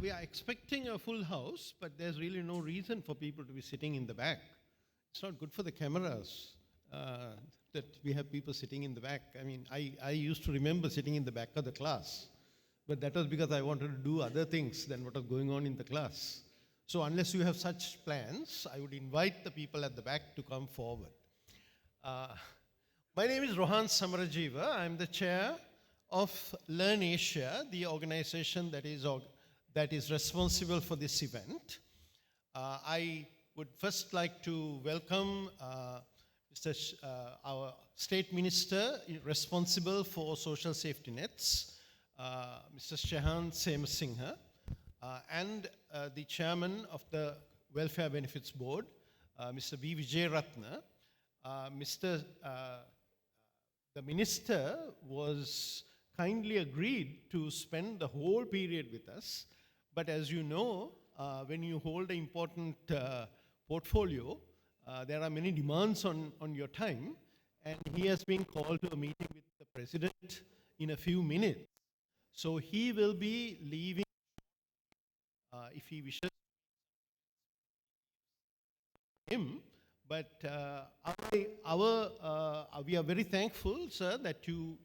we are expecting a full house, but there's really no reason for people to be sitting in the back. It's not good for the cameras that we have people sitting in the back. I mean, I used to remember sitting in the back of the class, but that was because I wanted to do other things than what was going on in the class. So unless you have such plans, I would invite the people at the back to come forward. My name is Rohan Samarajiva. I'm the chair of LIRNEasia, the organization that is responsible for this event. I would first like to welcome our State Minister responsible for social safety nets, Mr. Shehan Semasinghe, and the chairman of the Welfare Benefits Board, Mr. Wijayaratne. The minister was kindly agreed to spend the whole period with us, but as you know, when you hold an important portfolio, there are many demands on your time, and he has been called to a meeting with the president in a few minutes. So he will be leaving if he wishes him. But we are very thankful, sir, that you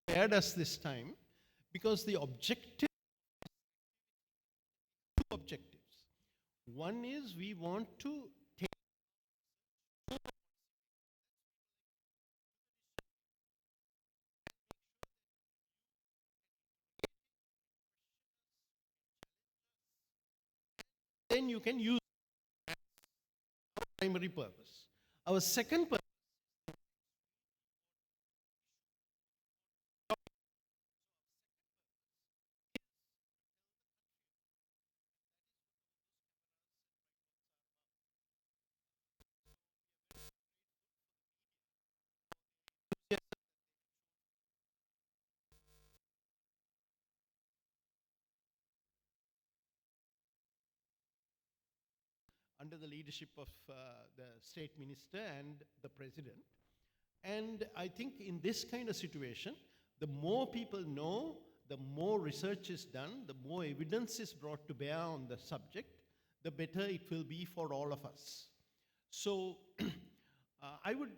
spared us this time, because the objective, two objectives. One is we want to take then you can use primary purpose. Our second purpose under the leadership of the state minister and the president. And I think in this kind of situation, the more people know, the more research is done, the more evidence is brought to bear on the subject, the better it will be for all of us. So I would,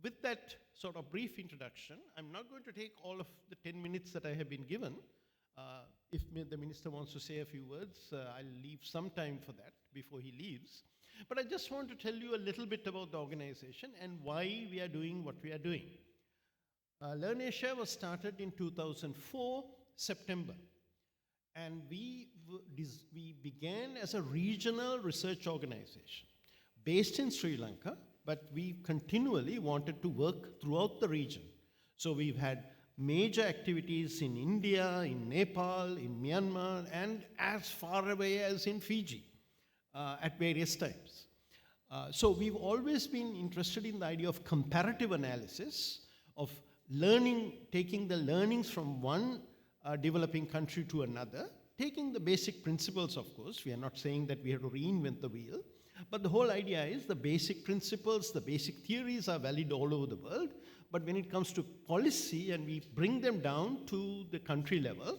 with that sort of brief introduction, I'm not going to take all of the 10 minutes that I have been given. If the minister wants to say a few words, I'll leave some time for that before he leaves. But I just want to tell you a little bit about the organization and why we are doing what we are doing. LIRNEasia was started in 2004, September. And we began as a regional research organization based in Sri Lanka, but we continually wanted to work throughout the region. So we've had major activities in India, in Nepal, in Myanmar, and as far away as in Fiji at various times. So we've always been interested in the idea of comparative analysis, of learning, taking the learnings from one developing country to another, taking the basic principles, of course. We are not saying that we have to reinvent the wheel, but the whole idea is the basic principles, the basic theories are valid all over the world. But when it comes to policy and we bring them down to the country level,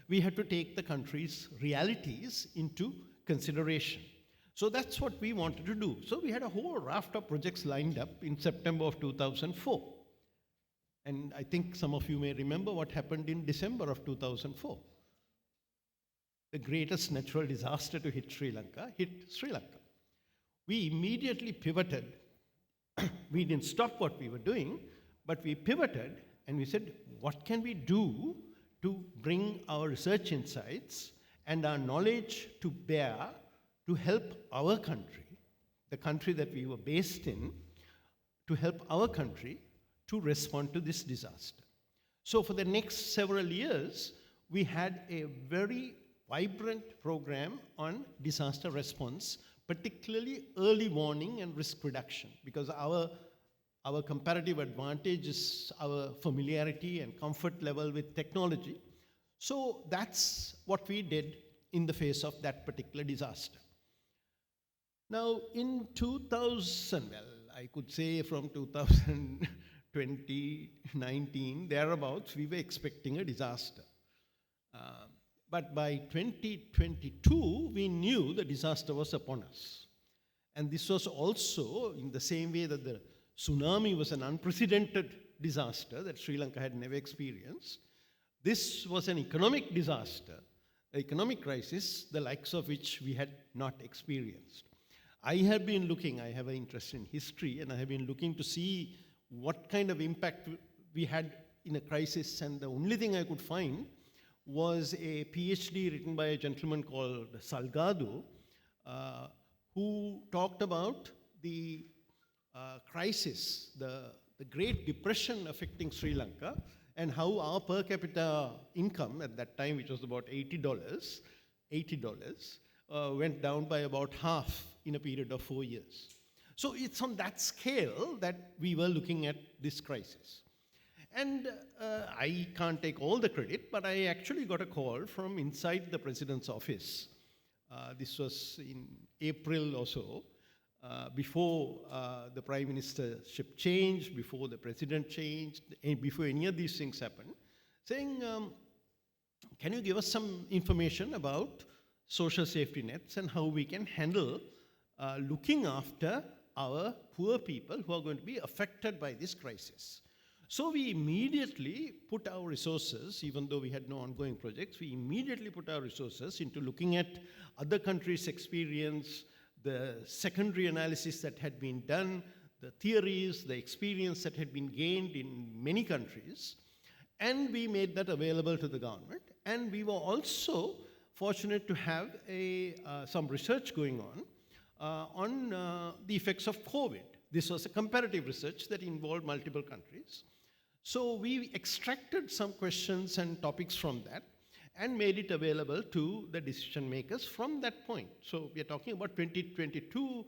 we have to take the country's realities into consideration. So that's what we wanted to do. So we had a whole raft of projects lined up in September of 2004. And I think some of you may remember what happened in December of 2004. The greatest natural disaster to hit Sri Lanka hit Sri Lanka. We immediately pivoted. We didn't stop what we were doing, but we pivoted and we said, what can we do to bring our research insights and our knowledge to bear to help our country, the country that we were based in, to help our country to respond to this disaster. So for the next several years, we had a very vibrant program on disaster response, particularly early warning and risk reduction, because our comparative advantage is our familiarity and comfort level with technology. So that's what we did in the face of that particular disaster. Now, in 2000, well, I could say from 2020, 19, thereabouts, we were expecting a disaster. But by 2022, we knew the disaster was upon us. And this was also in the same way that the tsunami was an unprecedented disaster that Sri Lanka had never experienced. This was an economic disaster, an economic crisis, the likes of which we had not experienced. I have been looking, I have an interest in history, and I have been looking to see what kind of impact we had in a crisis, and the only thing I could find was a PhD written by a gentleman called Salgado, who talked about the crisis, the Great Depression affecting Sri Lanka, and how our per capita income at that time, which was about $80, went down by about half in a period of 4 years. So it's on that scale that we were looking at this crisis. And I can't take all the credit, but I actually got a call from inside the president's office. This was in April or so, before the prime ministership changed, before the president changed, and before any of these things happened, saying, can you give us some information about social safety nets and how we can handle looking after our poor people who are going to be affected by this crisis? So we immediately put our resources, even though we had no ongoing projects, we immediately put our resources into looking at other countries' experience, the secondary analysis that had been done, the theories, the experience that had been gained in many countries, and we made that available to the government. And we were also fortunate to have some research going on the effects of COVID. This was a comparative research that involved multiple countries. So we extracted some questions and topics from that and made it available to the decision makers from that point. So we are talking about 2022,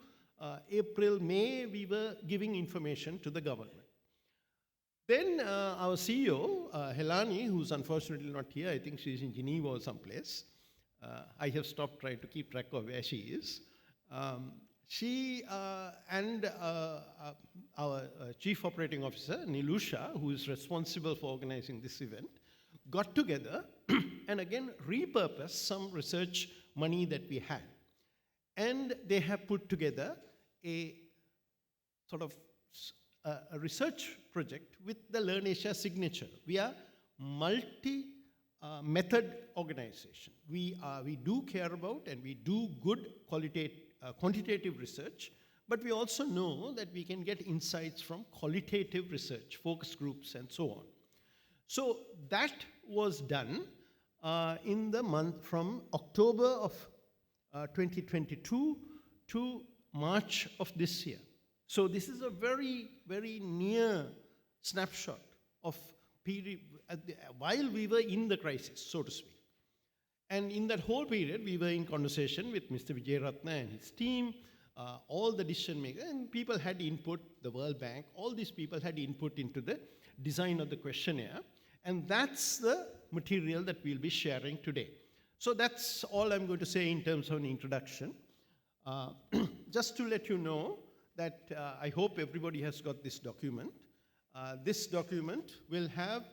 April, May, we were giving information to the government. Then our CEO, Helani, who's unfortunately not here, I think she's in Geneva or someplace. I have stopped trying to keep track of where she is. She and our Chief Operating Officer, Nilusha, who is responsible for organizing this event, got together and again repurposed some research money that we had. And they have put together a sort of a research project with the LIRNEasia signature. We are multi-method organization. We do care about and we do good quantitative research, but we also know that we can get insights from qualitative research, focus groups, and so on. So that was done in the month from October of 2022 to March of this year. So this is a very, very near snapshot of period while we were in the crisis, so to speak. And in that whole period, we were in conversation with Mr. Wijayaratne and his team, all the decision makers, and people had input, the World Bank, all these people had input into the design of the questionnaire. And that's the material that we'll be sharing today. So that's all I'm going to say in terms of an introduction. Just to let you know that I hope everybody has got this document. This document will have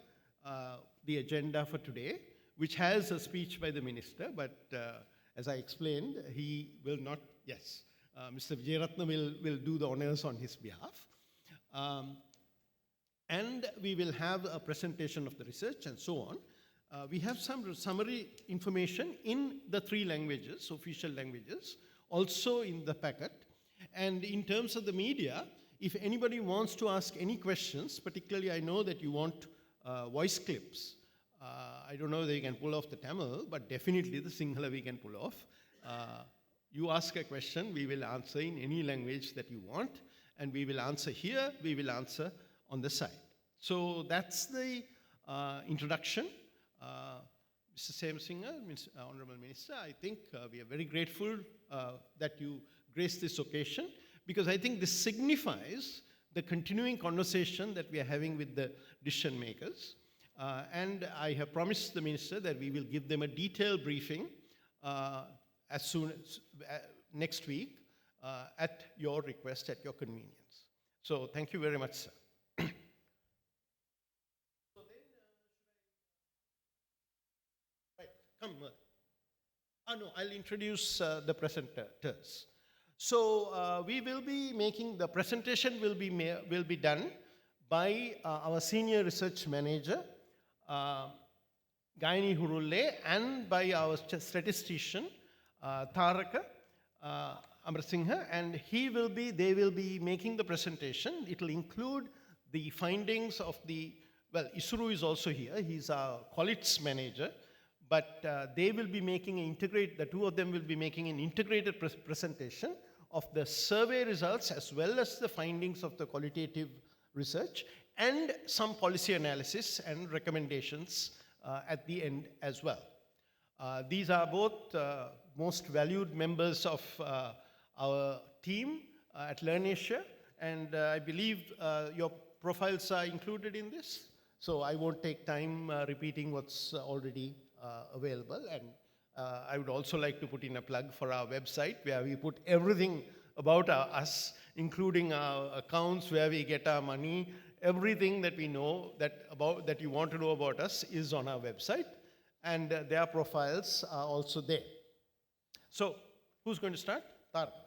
the agenda for today, which has a speech by the minister, but as I explained, he will not, yes, Mr. Wijayaratne will do the honors on his behalf. And we will have a presentation of the research and so on. We have some summary information in the 3 languages, official languages, also in the packet. And in terms of the media, if anybody wants to ask any questions, particularly I know that you want voice clips. I don't know if they can pull off the Tamil, but definitely the Sinhala we can pull off. You ask a question, we will answer in any language that you want, and we will answer here, we will answer on the side. So that's the introduction. Mr. Semasinghe, Honorable Minister, I think we are very grateful that you graced this occasion, because I think this signifies the continuing conversation that we are having with the decision makers. And I have promised the Minister that we will give them a detailed briefing as soon as next week at your request, at your convenience. So thank you very much, sir. come. No, I'll introduce the presenters. So we will be making, the presentation will be done by our senior research manager, Gayani Hurulle, and by our statistician, Tharaka Amarasinghe, and they will be making the presentation. It will include the findings of well, Isuru is also here, he's our qualitative manager, but they will be making the two of them will be making an integrated presentation of the survey results as well as the findings of the qualitative research and some policy analysis and recommendations at the end as well. These are both most valued members of our team at LIRNEasia, and I believe your profiles are included in this, so I won't take time repeating what's already available. And I would also like to put in a plug for our website where we put everything about us, including our accounts, where we get our money, everything that we know that you want to know about us is on our website, and their profiles are also there. So, who's going to start? Tharaka.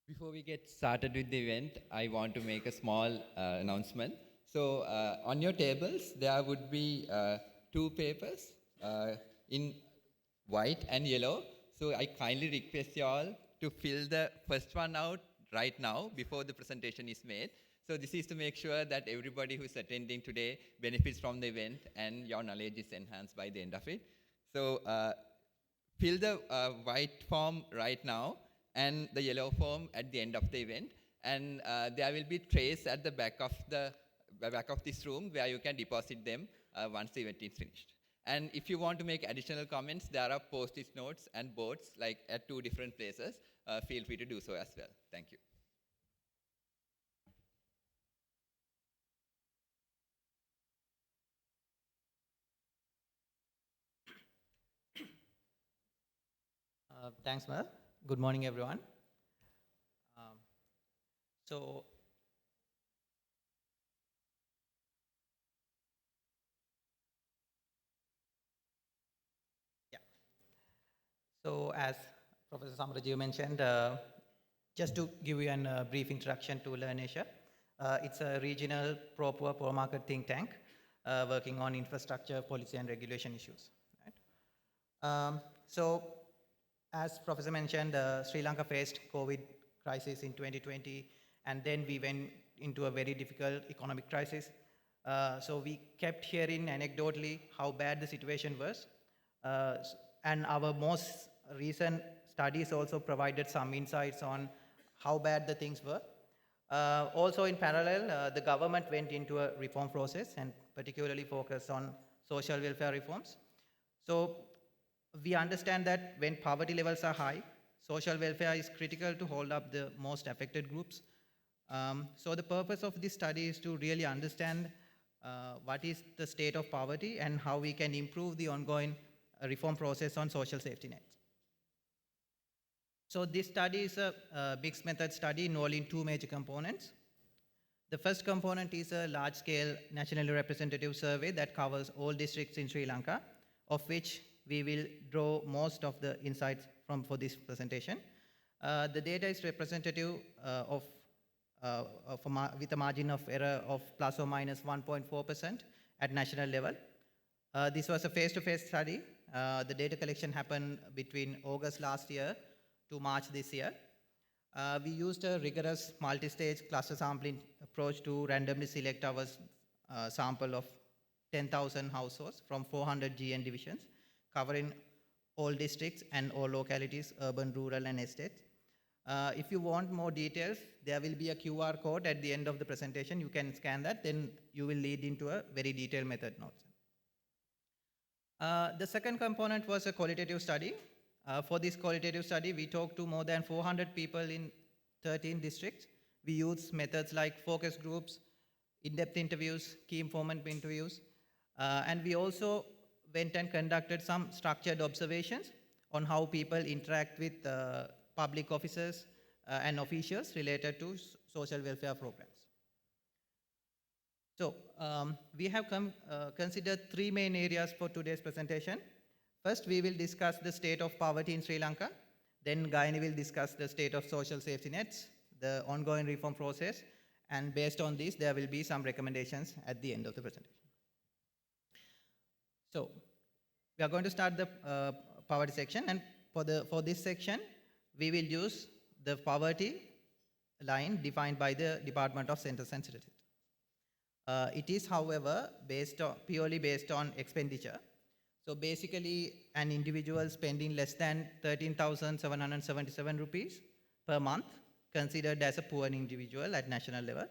Before we get started with the event, I want to make a small announcement. So on your tables, there would be two papers in white and yellow. So I kindly request you all to fill the first one out right now before the presentation is made. So this is to make sure that everybody who is attending today benefits from the event and your knowledge is enhanced by the end of it. So fill the white form right now and the yellow form at the end of the event. And there will be trays at the back of this room where you can deposit them once the event is finished. And if you want to make additional comments, there are post-it notes and boards like at two different places. Feel free to do so as well. Thank you. Thanks, Mer. Good morning, everyone. So as Professor Samarajiva mentioned, just to give you a brief introduction to LIRNEasia, it's a regional pro-poor, pro-market think tank working on infrastructure, policy, and regulation issues. Right? So as Professor mentioned, Sri Lanka faced COVID crisis in 2020, and then we went into a very difficult economic crisis. So we kept hearing anecdotally how bad the situation was, and our most recent studies also provided some insights on how bad the things were. Also in parallel, the government went into a reform process and particularly focused on social welfare reforms. So we understand that when poverty levels are high, social welfare is critical to hold up the most affected groups. So the purpose of this study is to really understand what is the state of poverty and how we can improve the ongoing reform process on social safety nets. So this study is a mixed method study involving two major components. The first component is a large-scale nationally representative survey that covers all districts in Sri Lanka, of which we will draw most of the insights for this presentation. The data is representative with a margin of error of plus or minus 1.4% at national level. This was a face-to-face study. The data collection happened between August last year to March this year. We used a rigorous multi-stage cluster sampling approach to randomly select our sample of 10,000 households from 400 GN divisions, covering all districts and all localities, urban, rural, and estates. If you want more details, there will be a QR code at the end of the presentation. You can scan that, then you will lead into a very detailed method notes. The second component was a qualitative study. For this qualitative study, we talked to more than 400 people in 13 districts. We used methods like focus groups, in-depth interviews, key informant interviews, and we also went and conducted some structured observations on how people interact with public officers and officials related to social welfare programs. So we have considered three main areas for today's presentation. First, we will discuss the state of poverty in Sri Lanka. Then Gayani will discuss the state of social safety nets, the ongoing reform process, and based on this, there will be some recommendations at the end of the presentation. So we are going to start the poverty section, and for this section, we will use the poverty line defined by the Department of Census and Statistics. It is, however, purely based on expenditure. So basically, an individual spending less than 13,777 rupees per month considered as a poor individual at national level.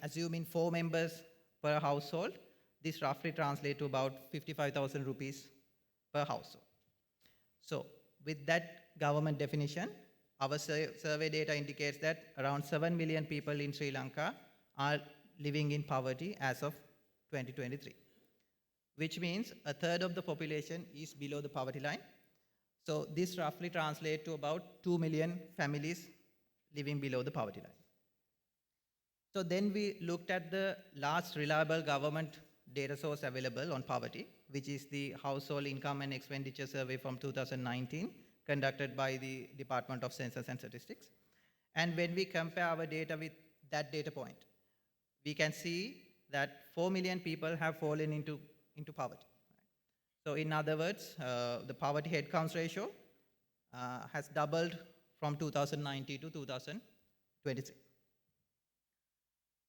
Assuming 4 members per household, this roughly translates to about 55,000 rupees per household. So with that government definition, our survey data indicates that around 7 million people in Sri Lanka are living in poverty as of 2023, which means a third of the population is below the poverty line. So this roughly translates to about 2 million families living below the poverty line. So then we looked at the last reliable government data source available on poverty, which is the Household Income and Expenditure Survey from 2019, conducted by the Department of Census and Statistics. And when we compare our data with that data point, we can see that 4 million people have fallen into poverty. So in other words, the poverty headcount ratio has doubled from 2019 to 2023.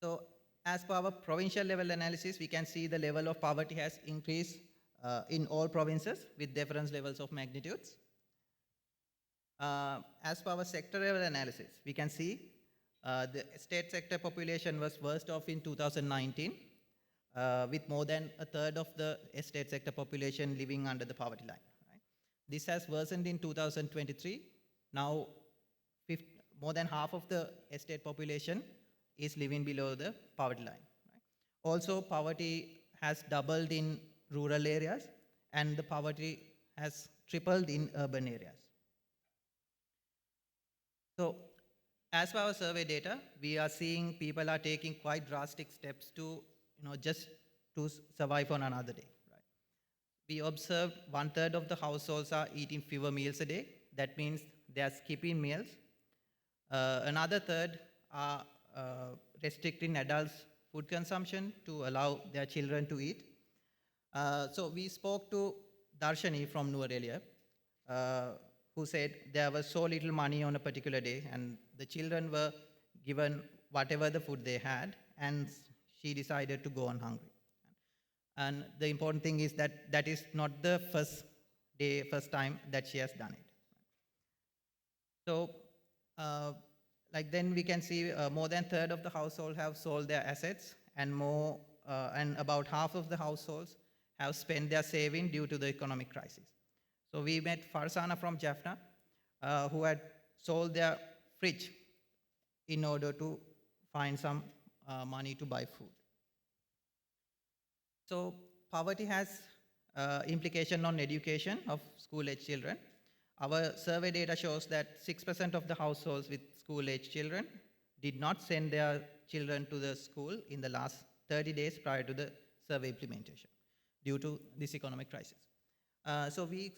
So as per our provincial level analysis, we can see the level of poverty has increased in all provinces with different levels of magnitudes. As per our sector level analysis, we can see the state sector population was worst off in 2019 with more than a third of the state sector population living under the poverty line. Right? This has worsened in 2023. Now, more than half of the estate population is living below the poverty line. Right? Also, poverty has doubled in rural areas, and the poverty has tripled in urban areas. So, as per our survey data, we are seeing people are taking quite drastic steps to, just to survive on another day. Right? We observed 1/3 of the households are eating fewer meals a day. That means they are skipping meals. Another third are restricting adults' food consumption to allow their children to eat. So we spoke to Darshani from Nuwara, who said there was so little money on a particular day, and the children were given whatever the food they had, and she decided to go on hungry. And the important thing is that that is not the first time that she has done it. So, then we can see more than a third of the household have sold their assets, and and about half of the households have spent their saving due to the economic crisis. So we met Farzana from Jaffna, who had sold their fridge in order to find some money to buy food. So poverty has implication on education of school-age children. Our survey data shows that 6% of the households with school-age children did not send their children to the school in the last 30 days prior to the survey implementation due to this economic crisis. So we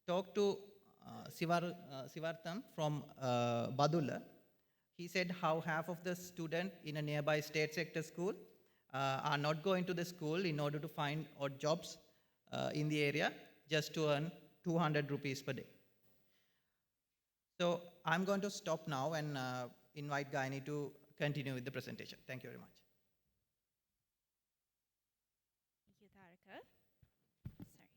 talked to Sivartham from Badulla. He said how half of the students in a nearby state sector school are not going to the school in order to find odd jobs in the area just to earn 200 rupees per day. So I'm going to stop now and invite Gayani to continue with the presentation. Thank you very much. Thank you, Tharaka. Sorry.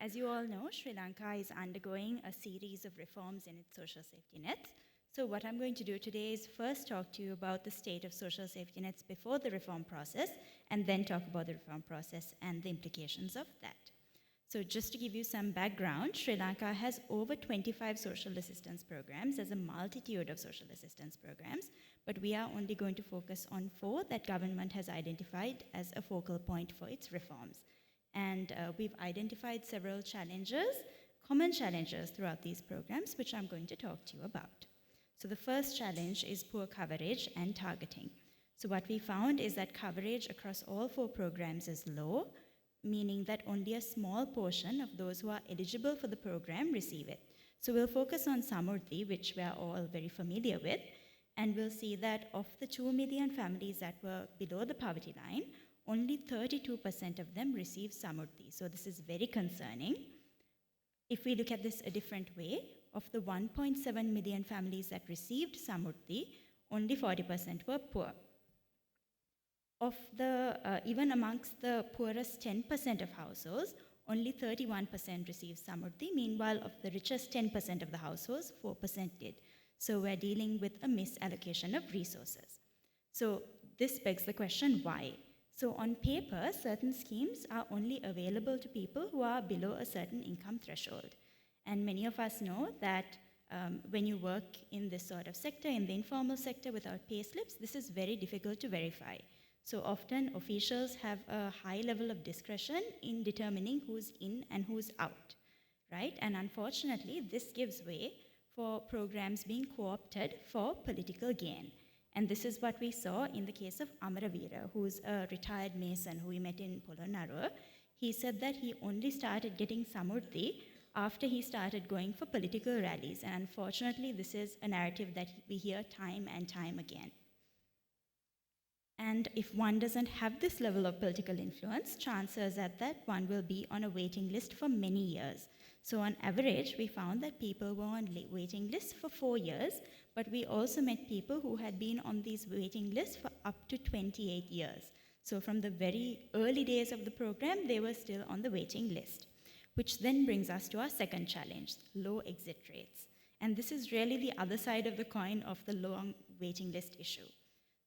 As you all know, Sri Lanka is undergoing a series of reforms in its social safety nets. So what I'm going to do today is first talk to you about the state of social safety nets before the reform process, and then talk about the reform process and the implications of that. So just to give you some background, Sri Lanka has over 25 social assistance programs. There's a multitude of social assistance programs, but we are only going to focus on 4 that government has identified as a focal point for its reforms. And we've identified several challenges common challenges throughout these programs, which I'm going to talk to you about. So the first challenge is poor coverage and targeting. So what we found is that coverage across all 4 programs is low, meaning that only a small portion of those who are eligible for the program receive it. So we'll focus on Samurdhi, which we are all very familiar with, and we'll see that of the 2 million families that were below the poverty line, only 32% of them receive Samurdhi. So this is very concerning. If we look at this a different way, of the 1.7 million families that received Samurdhi, only 40% were poor. Of the, even amongst the poorest 10% of households, only 31% received Samurdhi. Meanwhile, of the richest 10% of the households, 4% did. So we're dealing with a misallocation of resources. So this begs the question, why? So on paper, certain schemes are only available to people who are below a certain income threshold. And many of us know that when you work in this sort of sector, in the informal sector without pay slips, this is very difficult to verify. So often officials have a high level of discretion in determining who's in and who's out, right? And unfortunately, this gives way for programs being co-opted for political gain. And this is what we saw in the case of Amaravira, who's a retired mason who we met in Polonnaruwa. He said that he only started getting Samurdhi after he started going for political rallies. And unfortunately, this is a narrative that we hear time and time again. And if one doesn't have this level of political influence, chances are that one will be on a waiting list for many years. So on average, we found that people were on waiting lists for 4 years, but we also met people who had been on these waiting lists for up to 28 years. So from the very early days of the program, they were still on the waiting list, which then brings us to our second challenge, low exit rates. And this is really the other side of the coin of the long waiting list issue.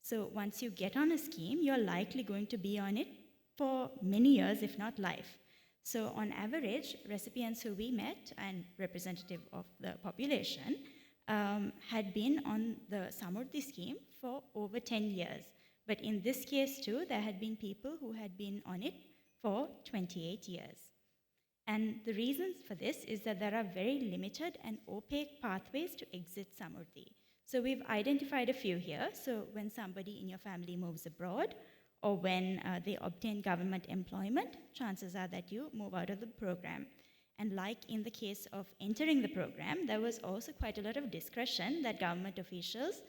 So once you get on a scheme, you're likely going to be on it for many years, if not life. So on average, recipients who we met, and representative of the population, had been on the Samurdhi scheme for over 10 years. But in this case too, there had been people who had been on it for 28 years. And the reasons for this is that there are very limited and opaque pathways to exit Samurdhi. So we've identified a few here. So when somebody in your family moves abroad, or when they obtain government employment, chances are that you move out of the program. And like in the case of entering the program, there was also quite a lot of discretion that government officials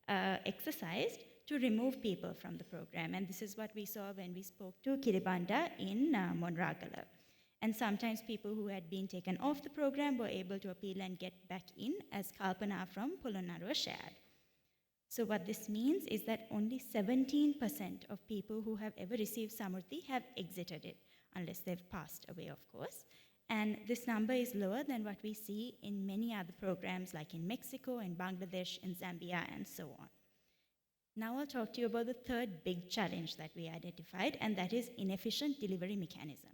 exercised to remove people from the program. And this is what we saw when we spoke to Kiribanda in Monragala. And sometimes people who had been taken off the program were able to appeal and get back in, as Kalpana from Polonnaruwa shared. So what this means is that only 17% of people who have ever received Samurdhi have exited it, unless they've passed away, of course. And this number is lower than what we see in many other programs, like in Mexico, in Bangladesh, in Zambia, and so on. Now I'll talk to you about the third big challenge that we identified, and that is inefficient delivery mechanisms.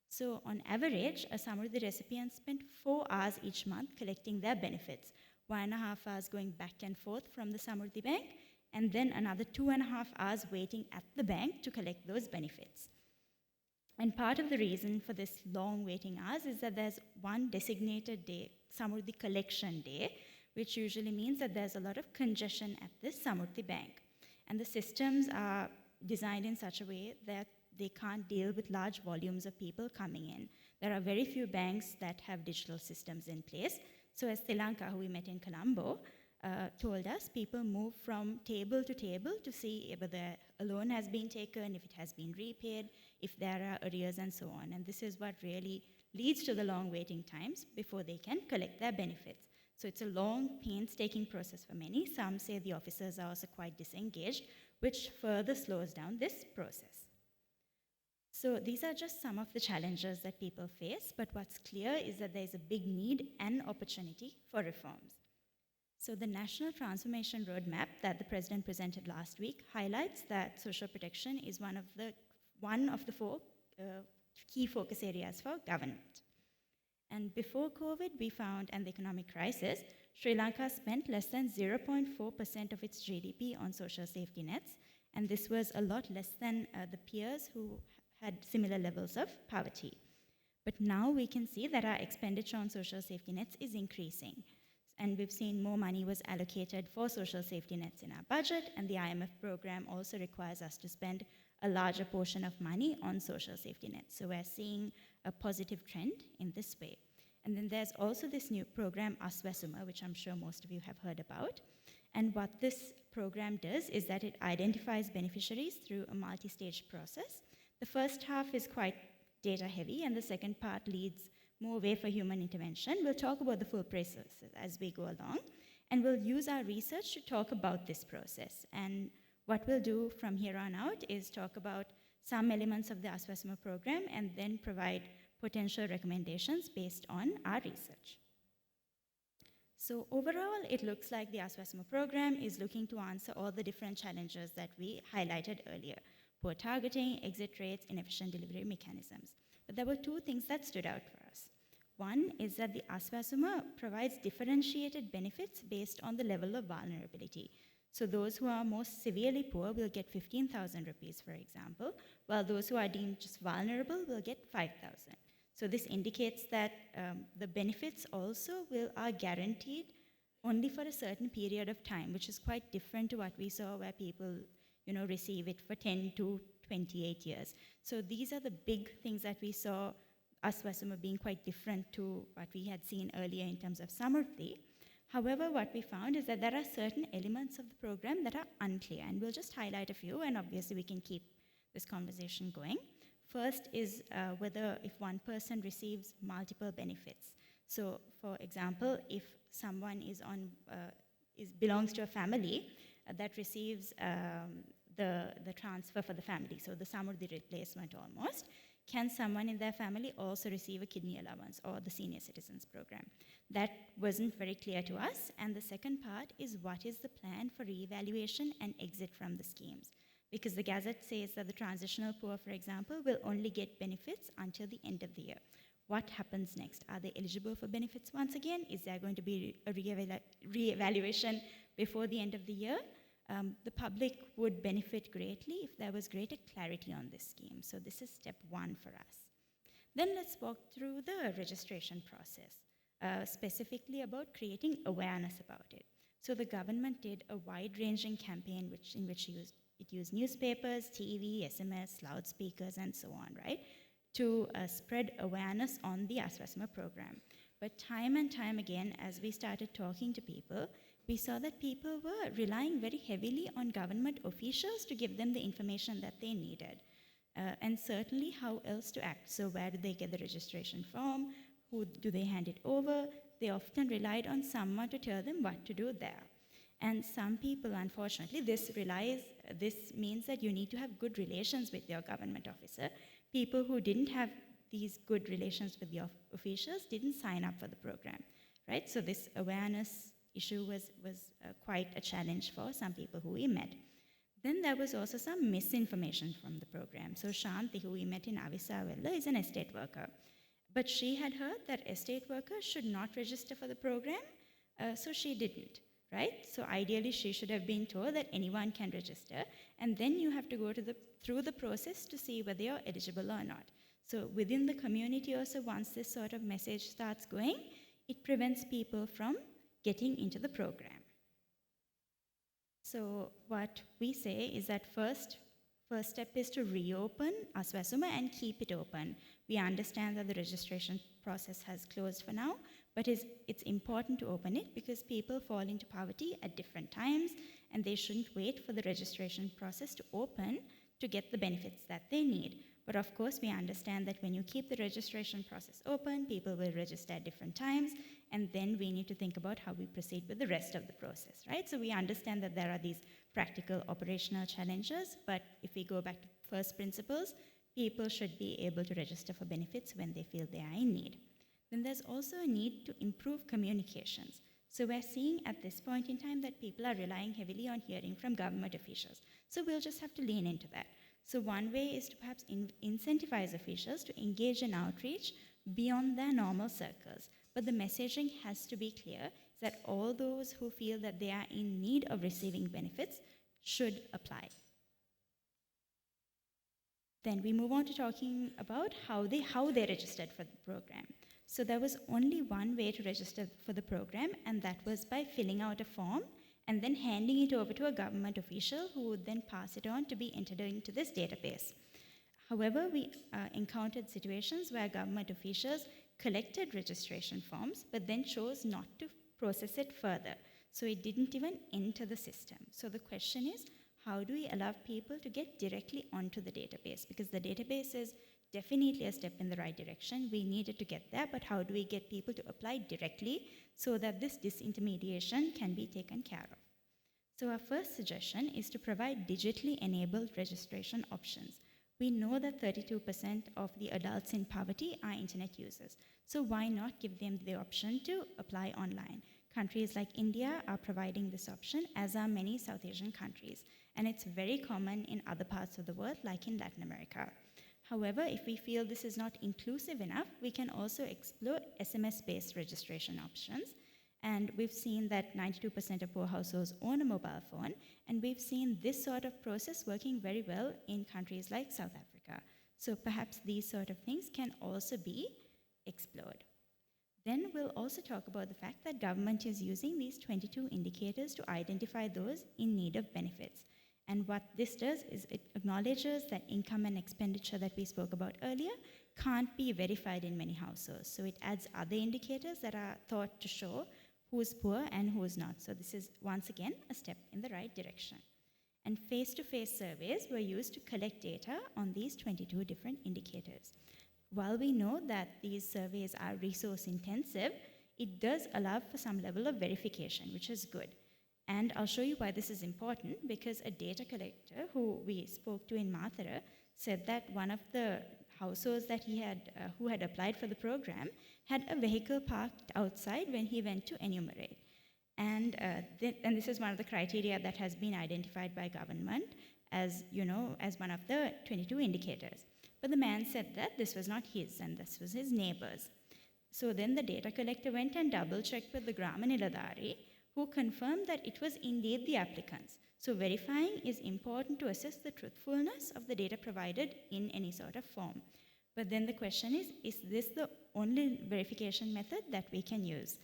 So on average, a Samurdhi recipient spent 4 hours each month collecting their benefits, 1.5 hours going back and forth from the Samurdhi bank, and then another 2.5 hours waiting at the bank to collect those benefits. And part of the reason for this long waiting hours is that there's one designated day, Samurdhi collection day, which usually means that there's a lot of congestion at this Samurdhi bank. And the systems are designed in such a way that they can't deal with large volumes of people coming in. There are very few banks that have digital systems in place. So as Sri Lanka, who we met in Colombo, told us, people move from table to table to see whether a loan has been taken, if it has been repaid, if there are arrears, and so on. And this is what really leads to the long waiting times before they can collect their benefits. So it's a long, painstaking process for many. Some say the officers are also quite disengaged, which further slows down this process. So these are just some of the challenges that people face, but what's clear is that there's a big need and opportunity for reforms. So the National Transformation Roadmap that the President presented last week highlights that social protection is one of the 4 key focus areas for government. And before COVID, we found, and the economic crisis, Sri Lanka spent less than 0.4% of its GDP on social safety nets, and this was a lot less than the peers who had similar levels of poverty. But now we can see that our expenditure on social safety nets is increasing. And we've seen more money was allocated for social safety nets in our budget, and the IMF program also requires us to spend a larger portion of money on social safety nets. So we're seeing a positive trend in this way. And then there's also this new program, Aswasuma, which I'm sure most of you have heard about. And what this program does is that it identifies beneficiaries through a multi-stage process. The first half is quite data heavy, and the second part leads more way for human intervention. We'll talk about the full process as we go along, and we'll use our research to talk about this process. And what we'll do from here on out is talk about some elements of the Aswasuma program and then provide potential recommendations based on our research. So overall, it looks like the Aswasuma program is looking to answer all the different challenges that we highlighted earlier: poor targeting, exit rates, inefficient delivery mechanisms. But there were two things that stood out for us. One is that the Aswasuma provides differentiated benefits based on the level of vulnerability. So those who are most severely poor will get 15,000 rupees, for example, while those who are deemed just vulnerable will get 5,000. So this indicates that the benefits also are guaranteed only for a certain period of time, which is quite different to what we saw where people receive it for 10 to 28 years. So these are the big things that we saw Aswasuma being quite different to what we had seen earlier in terms of Samruddhi. However, what we found is that there are certain elements of the program that are unclear, and we'll just highlight a few, and obviously we can keep this conversation going. First is whether if one person receives multiple benefits. So, for example, if someone belongs to a family that receives the transfer for the family, so the Samruddhi replacement almost, can someone in their family also receive a kidney allowance or the senior citizens program? That wasn't very clear to us. And the second part is, what is the plan for reevaluation and exit from the schemes? Because the Gazette says that the transitional poor, for example, will only get benefits until the end of the year. What happens next? Are they eligible for benefits once again? Is there going to be a reevaluation before the end of the year? The public would benefit greatly if there was greater clarity on this scheme. So this is step one for us. Then let's walk through the registration process, specifically about creating awareness about it. So the government did a wide-ranging campaign in which it used newspapers, TV, SMS, loudspeakers, and so on, right, to spread awareness on the Aswasuma program. But time and time again, as we started talking to people, we saw that people were relying very heavily on government officials to give them the information that they needed. And certainly how else to act. So where do they get the registration form? Who do they hand it over? They often relied on someone to tell them what to do there. And some people, unfortunately, this means that you need to have good relations with your government officer. People who didn't have these good relations with the officials didn't sign up for the program, right? So this awareness issue was quite a challenge for some people who we met. Then there was also some misinformation from the program. So Shanti, who we met in Avisavella, is an estate worker. But she had heard that estate workers should not register for the program, so she didn't, right? So ideally, she should have been told that anyone can register, and then you have to go through the process to see whether you're eligible or not. So within the community also, once this sort of message starts going, it prevents people from getting into the program. So what we say is that first step is to reopen Aswasuma and keep it open. We understand that the registration process has closed for now, but it's important to open it because people fall into poverty at different times, and they shouldn't wait for the registration process to open to get the benefits that they need. But of course, we understand that when you keep the registration process open, people will register at different times, and then we need to think about how we proceed with the rest of the process, right? So we understand that there are these practical operational challenges, but if we go back to first principles, people should be able to register for benefits when they feel they are in need. Then there's also a need to improve communications. So we're seeing at this point in time that people are relying heavily on hearing from government officials. So we'll just have to lean into that. So one way is to perhaps incentivize officials to engage in outreach beyond their normal circles. But the messaging has to be clear that all those who feel that they are in need of receiving benefits should apply. Then we move on to talking about how they registered for the program. So there was only one way to register for the program, and that was by filling out a form and then handing it over to a government official who would then pass it on to be entered into this database. However, we encountered situations where government officials collected registration forms but then chose not to process it further. So it didn't even enter the system. So the question is, how do we allow people to get directly onto the database? Because the database is definitely a step in the right direction. We needed to get there, but how do we get people to apply directly so that this disintermediation can be taken care of? So our first suggestion is to provide digitally enabled registration options. We know that 32% of the adults in poverty are internet users. So why not give them the option to apply online? Countries like India are providing this option, as are many South Asian countries. And it's very common in other parts of the world, like in Latin America. However, if we feel this is not inclusive enough, we can also explore SMS-based registration options. And we've seen that 92% of poor households own a mobile phone, and we've seen this sort of process working very well in countries like South Africa. So perhaps these sort of things can also be explored. Then we'll also talk about the fact that government is using these 22 indicators to identify those in need of benefits. And what this does is it acknowledges that income and expenditure that we spoke about earlier can't be verified in many households. So it adds other indicators that are thought to show who's poor and who's not. So this is, once again, a step in the right direction. And face-to-face surveys were used to collect data on these 22 different indicators. While we know that these surveys are resource intensive, it does allow for some level of verification, which is good. And I'll show you why this is important, because a data collector who we spoke to in Mathura said that one of the households that who had applied for the program had a vehicle parked outside when he went to enumerate. And this is one of the criteria that has been identified by government as, as one of the 22 indicators. But the man said that this was not his, and this was his neighbor's. So then the data collector went and double-checked with the Grama Niladhari, who confirmed that it was indeed the applicant's. So verifying is important to assess the truthfulness of the data provided in any sort of form. But then the question is this the only verification method that we can use?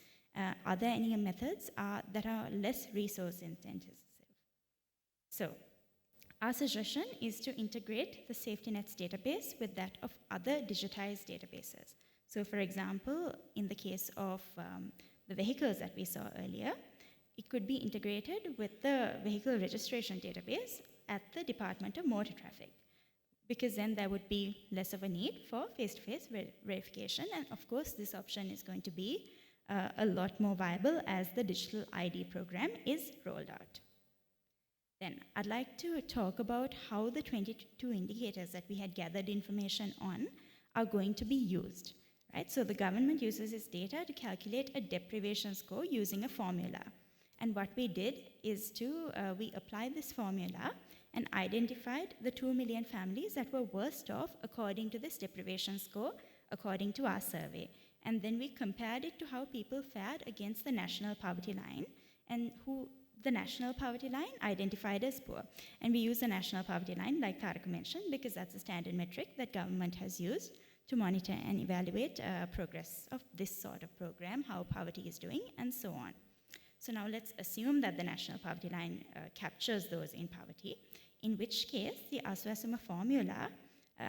Are there any methods that are less resource intensive? So our suggestion is to integrate the safety nets database with that of other digitized databases. So for example, in the case of the vehicles that we saw earlier, it could be integrated with the vehicle registration database at the Department of Motor Traffic, because then there would be less of a need for face-to-face verification. And of course, this option is going to be a lot more viable as the digital ID program is rolled out. Then I'd like to talk about how the 22 indicators that we had gathered information on are going to be used. Right? So the government uses its data to calculate a deprivation score using a formula. And what we did is we applied this formula and identified the 2 million families that were worst off according to this deprivation score, according to our survey. And then we compared it to how people fared against the national poverty line, and who the national poverty line identified as poor. And we use the national poverty line, like Tharaka mentioned, because that's a standard metric that government has used to monitor and evaluate progress of this sort of program, how poverty is doing, and so on. So now let's assume that the national poverty line captures those in poverty, in which case the Aswasuma formula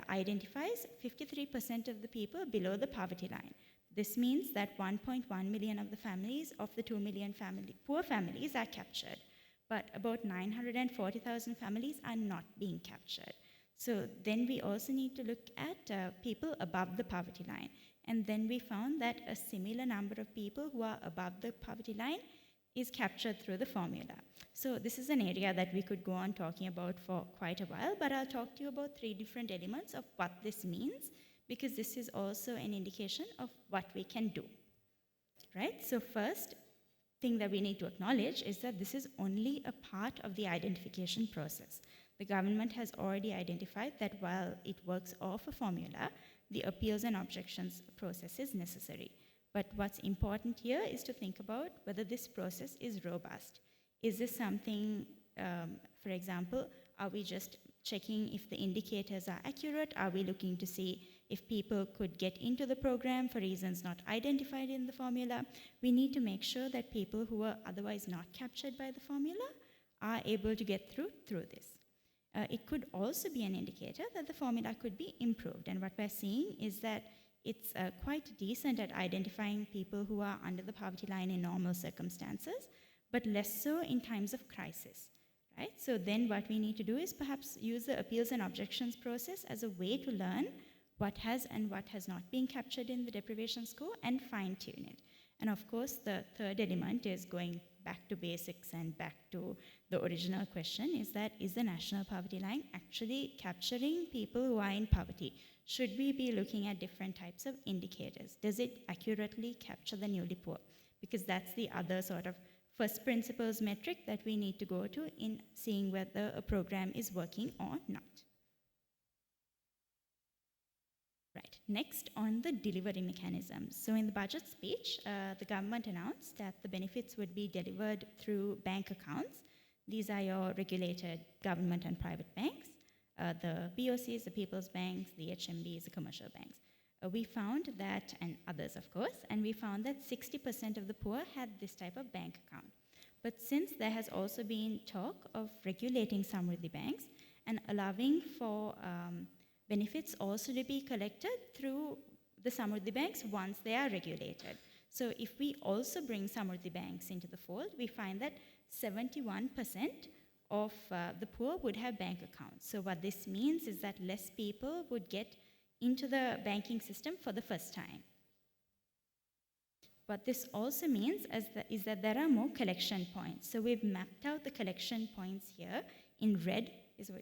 identifies 53% of the people below the poverty line. This means that 1.1 million of the families of the 2 million poor families are captured, but about 940,000 families are not being captured. So then we also need to look at people above the poverty line. And then we found that a similar number of people who are above the poverty line is captured through the formula. So this is an area that we could go on talking about for quite a while, but I'll talk to you about 3 different elements of what this means, because this is also an indication of what we can do. Right? So first thing that we need to acknowledge is that this is only a part of the identification process. The government has already identified that while it works off a formula, the appeals and objections process is necessary. But what's important here is to think about whether this process is robust. Is this something, for example, are we just checking if the indicators are accurate? Are we looking to see if people could get into the program for reasons not identified in the formula? We need to make sure that people who are otherwise not captured by the formula are able to get through this. It could also be an indicator that the formula could be improved. And what we're seeing is that it's quite decent at identifying people who are under the poverty line in normal circumstances, but less so in times of crisis. Right? So then what we need to do is perhaps use the appeals and objections process as a way to learn what has and what has not been captured in the deprivation score and fine-tune it. And of course, the third element is going back to basics and back to the original question, is that is the national poverty line actually capturing people who are in poverty? Should we be looking at different types of indicators? Does it accurately capture the newly poor? Because that's the other sort of first principles metric that we need to go to in seeing whether a program is working or not. Right, next on the delivery mechanisms. So in the budget speech, the government announced that the benefits would be delivered through bank accounts. These are your regulated government and private banks, the BOCs, the People's Banks, the HMBs, the commercial banks. We found that, and others of course, and we found that 60% of the poor had this type of bank account. But since there has also been talk of regulating Samruddhi banks and allowing for benefits also to be collected through the Samruddhi banks once they are regulated. So if we also bring Samruddhi banks into the fold, we find that 71% of the poor would have bank accounts. So what this means is that less people would get into the banking system for the first time. What this also means is that there are more collection points. So we've mapped out the collection points here in red,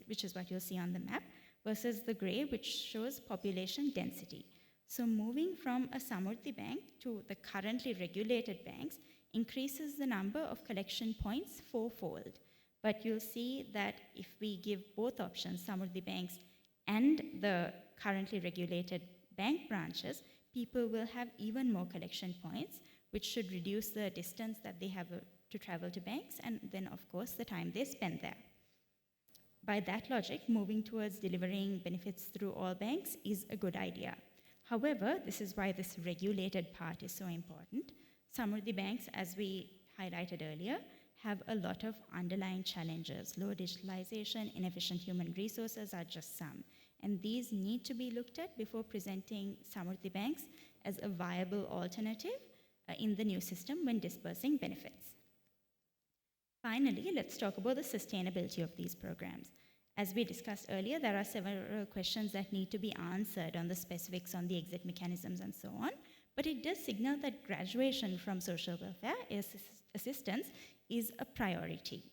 which is what you'll see on the map, versus the gray, which shows population density. So moving from a Samruddhi bank to the currently regulated banks increases the number of collection points fourfold. But you'll see that if we give both options, Samruddhi banks and the currently regulated bank branches, people will have even more collection points, which should reduce the distance that they have to travel to banks, and then of course the time they spend there. By that logic, moving towards delivering benefits through all banks is a good idea. However, this is why this regulated part is so important. Samruddhi banks, as we highlighted earlier, have a lot of underlying challenges. Low digitalization, inefficient human resources are just some. And these need to be looked at before presenting Samruddhi banks as a viable alternative in the new system when dispersing benefits. Finally, let's talk about the sustainability of these programs. As we discussed earlier, there are several questions that need to be answered on the specifics on the exit mechanisms and so on, but it does signal that graduation from social welfare assistance is a priority.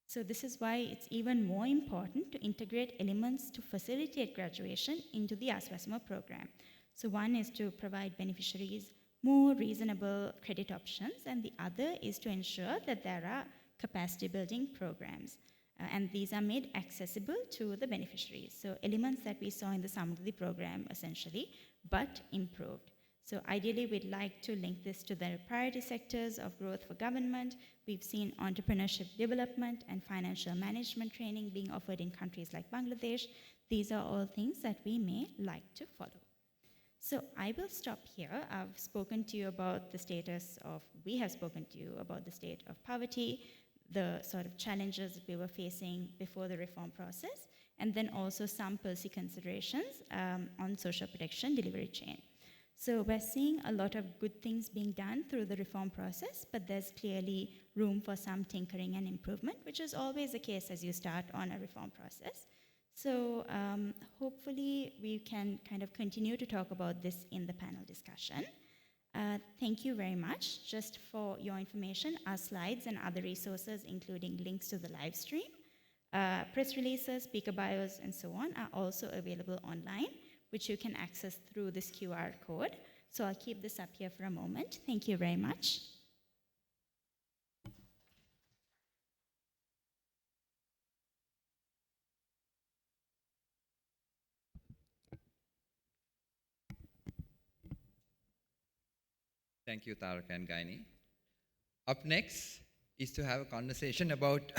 So this is why it's even more important to integrate elements to facilitate graduation into the Aswasima program. So one is to provide beneficiaries more reasonable credit options, and the other is to ensure that there are capacity building programs. And these are made accessible to the beneficiaries. So elements that we saw in the Samruddhi program essentially, but improved. So ideally, we'd like to link this to the priority sectors of growth for government. We've seen entrepreneurship development and financial management training being offered in countries like Bangladesh. These are all things that we may like to follow. So I will stop here. I've spoken to you about the status of, we have spoken to you about the state of poverty, the sort of challenges that we were facing before the reform process, and then also some policy considerations on social protection delivery chain. So we're seeing a lot of good things being done through the reform process, but there's clearly room for some tinkering and improvement, which is always the case as you start on a reform process. So hopefully we can kind of continue to talk about this in the panel discussion. Thank you very much. Just for your information, our slides and other resources, including links to the live stream, press releases, speaker bios, and so on, are also available online, which you can access through this QR code. So I'll keep this up here for a moment. Thank you very much. Thank you, Tharaka and Gayani. Up next is to have a conversation about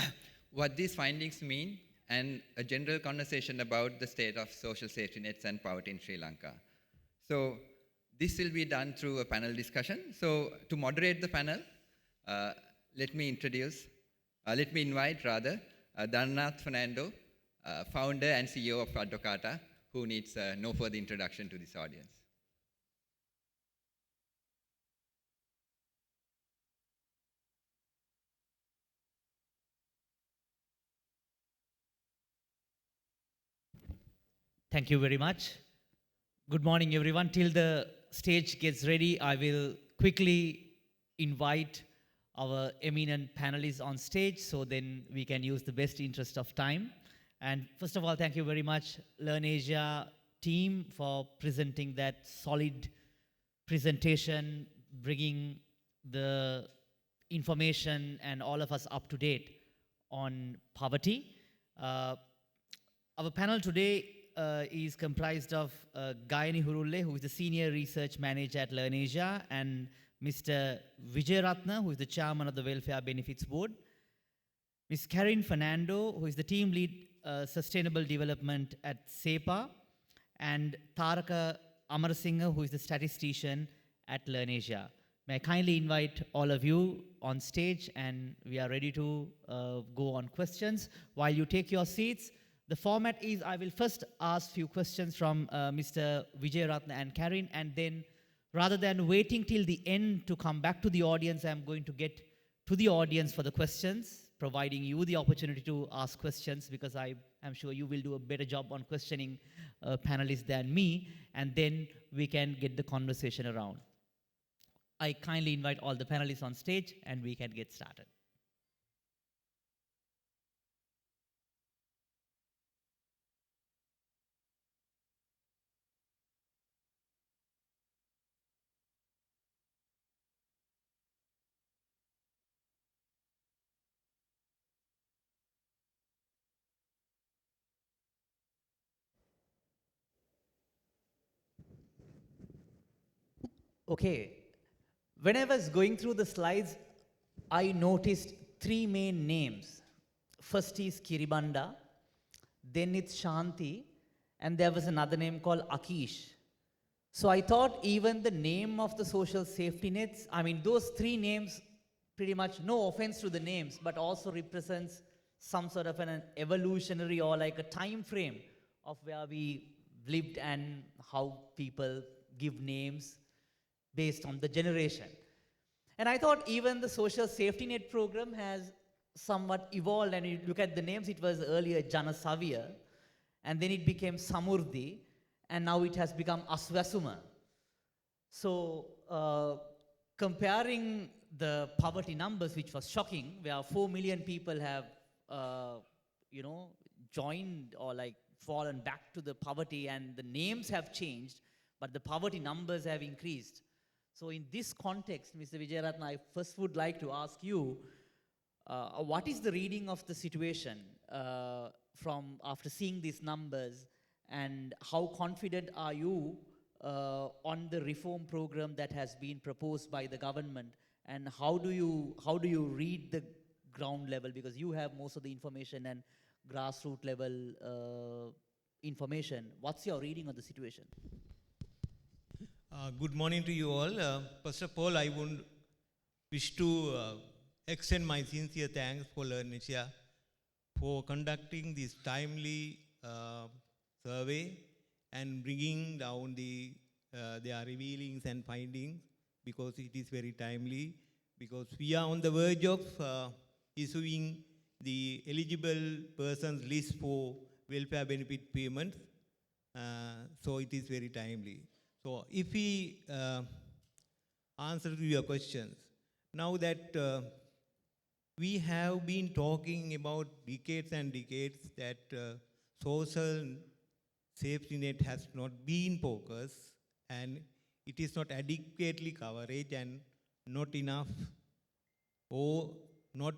what these findings mean and a general conversation about the state of social safety nets and poverty in Sri Lanka. So this will be done through a panel discussion. So to moderate the panel, let me invite Dhananath Fernando, founder and CEO of Advocata, who needs no further introduction to this audience. Thank you very much. Good morning, everyone. Till the stage gets ready, I will quickly invite our eminent panelists on stage so then we can use the best interest of time. And first of all, thank you very much, LIRNEasia team, for presenting that solid presentation, bringing the information and all of us up to date on poverty. Our panel today is comprised of Gayani Hurulle, who is the Senior Research Manager at LIRNEasia, and Mr. Wijayaratne, who is the Chairman of the Welfare Benefits Board, Ms. Karin Fernando, who is the Team Lead Sustainable Development at CEPA, and Tharaka Amarasinghe, who is the Statistician at LIRNEasia. May I kindly invite all of you on stage, and we are ready to go on questions. While you take your seats, the format is I will first ask few questions from Mr. Wijayaratne and Karin, and then rather than waiting till the end to come back to the audience, I'm going to get to the audience for the questions, providing you the opportunity to ask questions, because I am sure you will do a better job on questioning panelists than me, and then we can get the conversation around. I kindly invite all the panelists on stage, and we can get started. Okay, when I was going through the slides, I noticed three main names. First is Kiribanda, then it's Shanti, and there was another name called Akish. So I thought even the name of the social safety nets, I mean, those three names, pretty much, no offense to the names, but also represents some sort of an evolutionary or like a time frame of where we lived and how people give names based on the generation. And I thought even the social safety net program has somewhat evolved, and you look at the names, it was earlier Jana Savia, and then it became Samurdhi, and now it has become Aswasuma. So comparing the poverty numbers, which was shocking, where 4 million people have, joined or like fallen back to the poverty, and the names have changed, but the poverty numbers have increased. So in this context, Mr. Wijayaratne, I first would like to ask you, what is the reading of the situation from after seeing these numbers, and how confident are you on the reform program that has been proposed by the government, and how do you read the ground level, because you have most of the information and grassroots level information. What's your reading of the situation? Good morning to you all. First of all, I would wish to extend my sincere thanks for LIRNEasia for conducting this timely survey and bringing down their revealings and findings, because it is very timely, because we are on the verge of issuing the eligible persons list for welfare benefit payments, so it is very timely. So if we answer to your questions, now that we have been talking about decades and decades that social safety net has not been focused, and it is not adequately coverage and not enough or not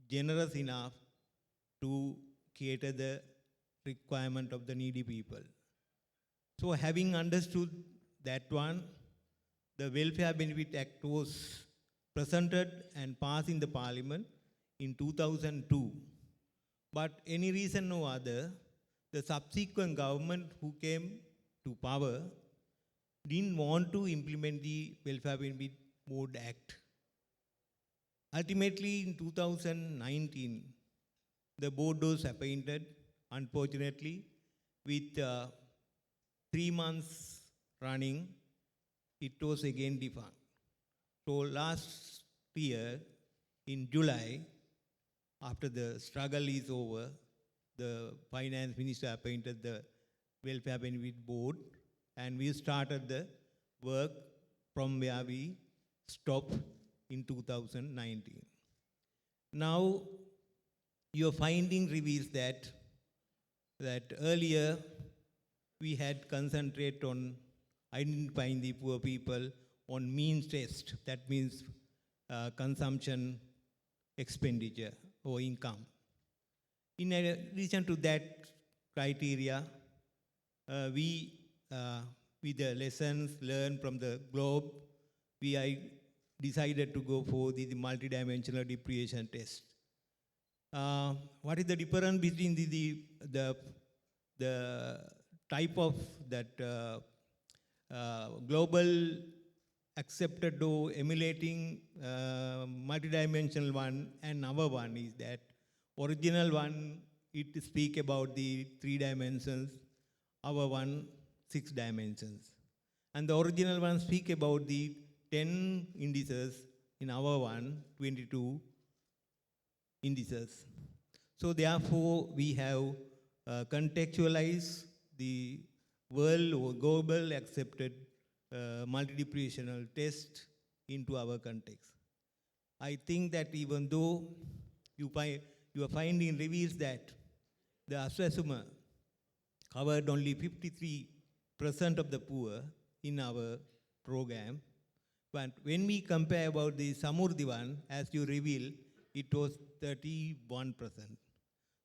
generous enough to cater the requirement of the needy people. So having understood that one, the Welfare Benefit Act was presented and passed in the Parliament in 2002 But any reason or other, the subsequent government who came to power didn't want to implement the Welfare Benefit Board Act. Ultimately, in 2019, the board was appointed, unfortunately, with 3 months running, it was again defunct. So last year, in July, after the struggle is over, the finance minister appointed the Welfare Benefit Board, and we started the work from where we stopped in 2019. Now, your finding reveals that earlier we had concentrated on identifying the poor people on means test, that means consumption, expenditure, or income. In addition to that criteria, we, with the lessons learned from the globe, we decided to go for the multidimensional depreciation test. What is the difference between the type of that global accepted or emulating multidimensional one and our one is that original one, it speak about the 3 dimensions, our one 6 dimensions. And the original one speak about the 10 indices, in our one 22 indices. So therefore we have contextualized the world or global accepted multi-depreciational test into our context. I think that even though your finding reveals that the assessment covered only 53% of the poor in our program, but when we compare about the Samurdhi one, as you revealed, it was 31%.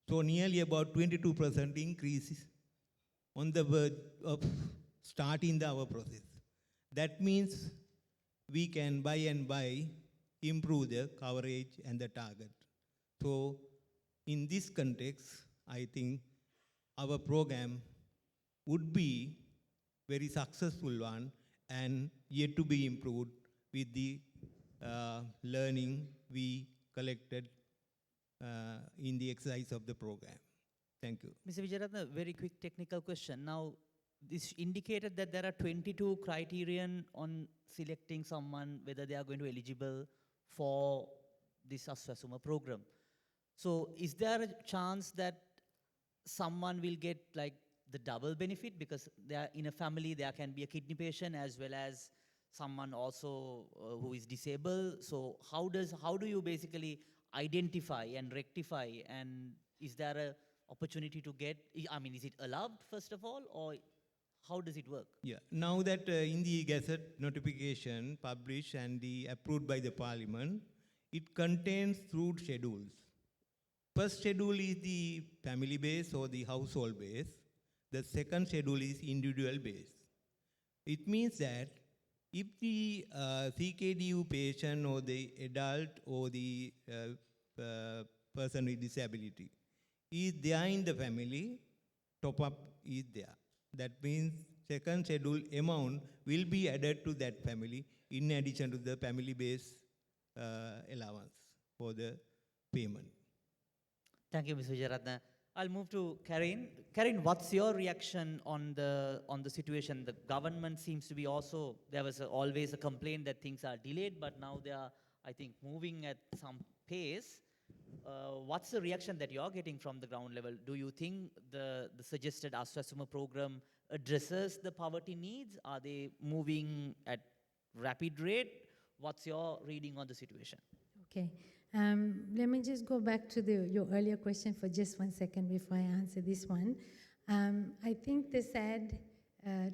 So nearly about 22% increase on the verge of starting our process. That means we can by and by improve the coverage and the target. So in this context, I think our program would be very successful one and yet to be improved with the learning we collected in the exercise of the program. Thank you. Mr. Wijayaratne, very quick technical question. Now, this indicated that there are 22 criterion on selecting someone, whether they are going to be eligible for this Aswasuma program. So is there a chance that someone will get like the double benefit because they are in a family, there can be a kidney patient as well as someone also who is disabled? So how do you basically identify and rectify, and is there a opportunity to get, I mean, is it allowed first of all, or how does it work? Yeah, now that in the Gazette notification published and approved by the Parliament, it contains 3 schedules. First schedule is the family base or the household base. The second schedule is individual base. It means that if the CKDU patient or the adult or the person with disability is there in the family, top up is there. That means second schedule amount will be added to that family in addition to the family base allowance for the payment. Thank you, Mr. Wijayaratne. I'll move to Karin. Karin, what's your reaction on the situation? The government seems to be also, there was always a complaint that things are delayed, but now they are, I think, moving at some pace. What's the reaction that you're getting from the ground level? Do you think the suggested Aswasuma program addresses the poverty needs? Are they moving at rapid rate? What's your reading on the situation? Okay. Let me just go back to your earlier question for just 1 second before I answer this one. I think the sad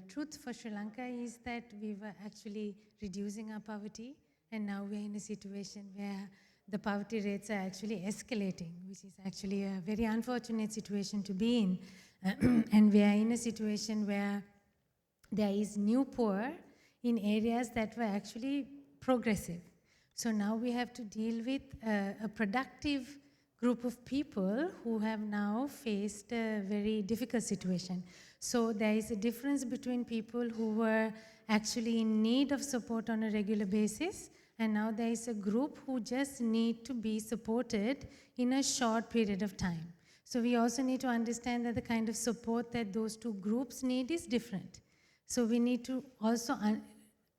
truth for Sri Lanka is that we were actually reducing our poverty, and now we're in a situation where the poverty rates are actually escalating, which is actually a very unfortunate situation to be in. And we are in a situation where there is new poor in areas that were actually progressive. So now we have to deal with a productive group of people who have now faced a very difficult situation. So there is a difference between people who were actually in need of support on a regular basis, and now there is a group who just need to be supported in a short period of time. So we also need to understand that the kind of support that those two groups need is different. So we need to also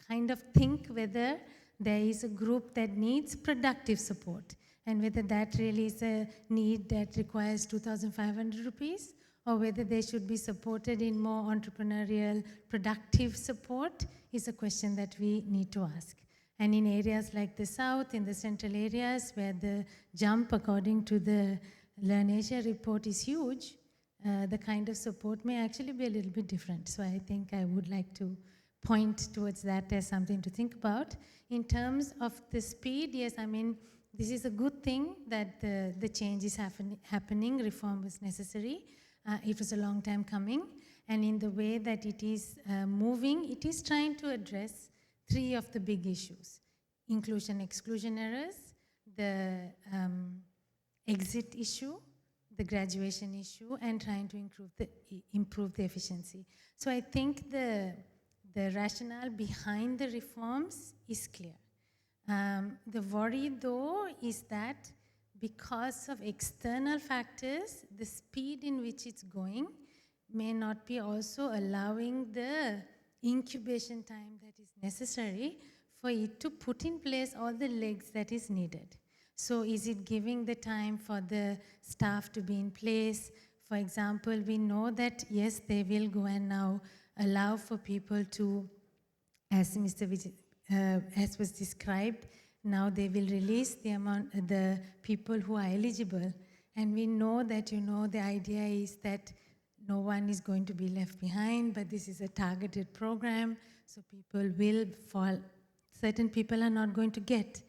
kind of think whether there is a group that needs productive support, and whether that really is a need that requires 2,500 rupees, or whether they should be supported in more entrepreneurial, productive support is a question that we need to ask. And in areas like the south, in the central areas where the jump according to the LIRNEasia report is huge, the kind of support may actually be a little bit different. So I think I would like to point towards that as something to think about. In terms of the speed, yes, I mean, this is a good thing that the change is happening, reform was necessary. It was a long time coming, and in the way that it is moving, it is trying to address three of the big issues: inclusion-exclusion errors, the exit issue, the graduation issue, and trying to improve the efficiency. So I think the rationale behind the reforms is clear. The worry, though, is that because of external factors, the speed in which it's going may not be also allowing the incubation time that is necessary for it to put in place all the legs that is needed. So is it giving the time for the staff to be in place? For example, we know that, yes, they will go and now allow for people to, as as was described, now they will release the people who are eligible. And we know that, the idea is that no one is going to be left behind, but this is a targeted program, so people will fall. Certain people are not going to get,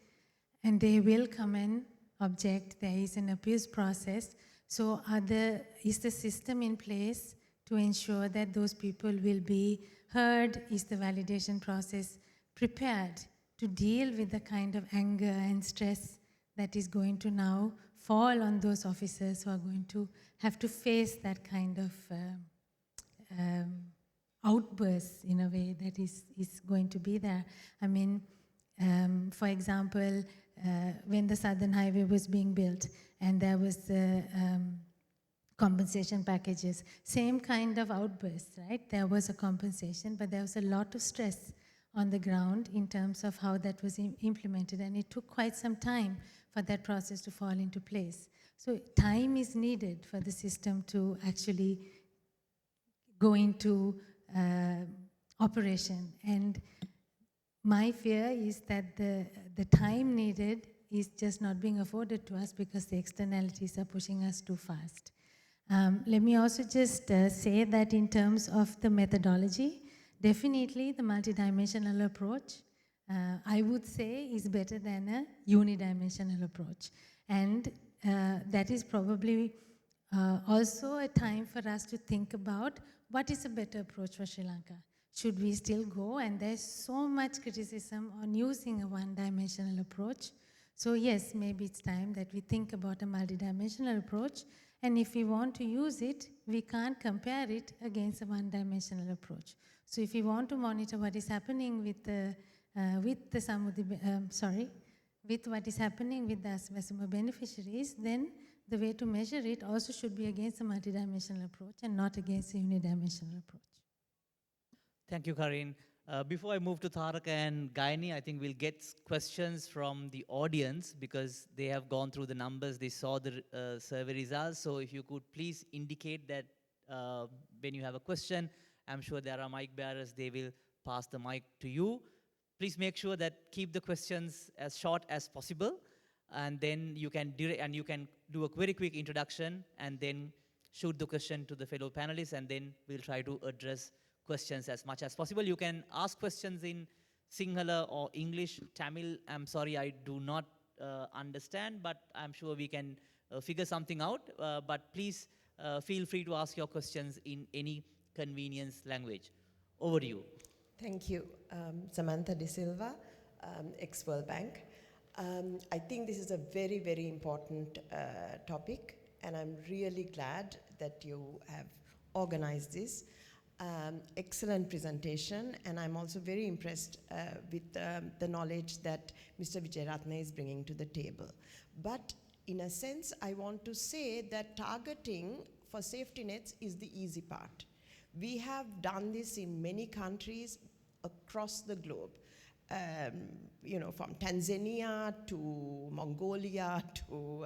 and they will come and object. There is an appeals process. So is the system in place to ensure that those people will be heard? Is the validation process prepared to deal with the kind of anger and stress that is going to now fall on those officers who are going to have to face that kind of outbursts in a way that is going to be there. I mean, for example, when the Southern Highway was being built and there was the compensation packages, same kind of outbursts, right? There was a compensation, but there was a lot of stress on the ground in terms of how that was implemented, and it took quite some time for that process to fall into place. So time is needed for the system to actually go into operation. And my fear is that the time needed is just not being afforded to us because the externalities are pushing us too fast. Let me also just say that in terms of the methodology, definitely the multidimensional approach, I would say, is better than a unidimensional approach. And that is probably also a time for us to think about what is a better approach for Sri Lanka. Should we still go? And there's so much criticism on using a one-dimensional approach. So yes, maybe it's time that we think about a multidimensional approach. And if we want to use it, we can't compare it against a one-dimensional approach. So if we want to monitor what is happening with what is happening with the Asvasuma beneficiaries, then the way to measure it also should be against a multidimensional approach and not against a unidimensional approach. Thank you, Karin. Before I move to Tharaka and Gayani, I think we'll get questions from the audience because they have gone through the numbers, they saw the survey results. So if you could please indicate that when you have a question, I'm sure there are mic bearers, they will pass the mic to you. Please make sure that keep the questions as short as possible, and then you can do a very quick introduction and then shoot the question to the fellow panelists, and then we'll try to address questions as much as possible. You can ask questions in Sinhala or English. Tamil, I'm sorry, I do not understand, but I'm sure we can figure something out. But please feel free to ask your questions in any convenience language. Over to you. Thank you. Samantha De Silva, ex-World Bank. I think this is a very, very important topic, and I'm really glad that you have organized this. Excellent presentation, and I'm also very impressed with the knowledge that Mr. Wijayaratne is bringing to the table. But in a sense, I want to say that targeting for safety nets is the easy part. We have done this in many countries across the globe. You know, from Tanzania to Mongolia to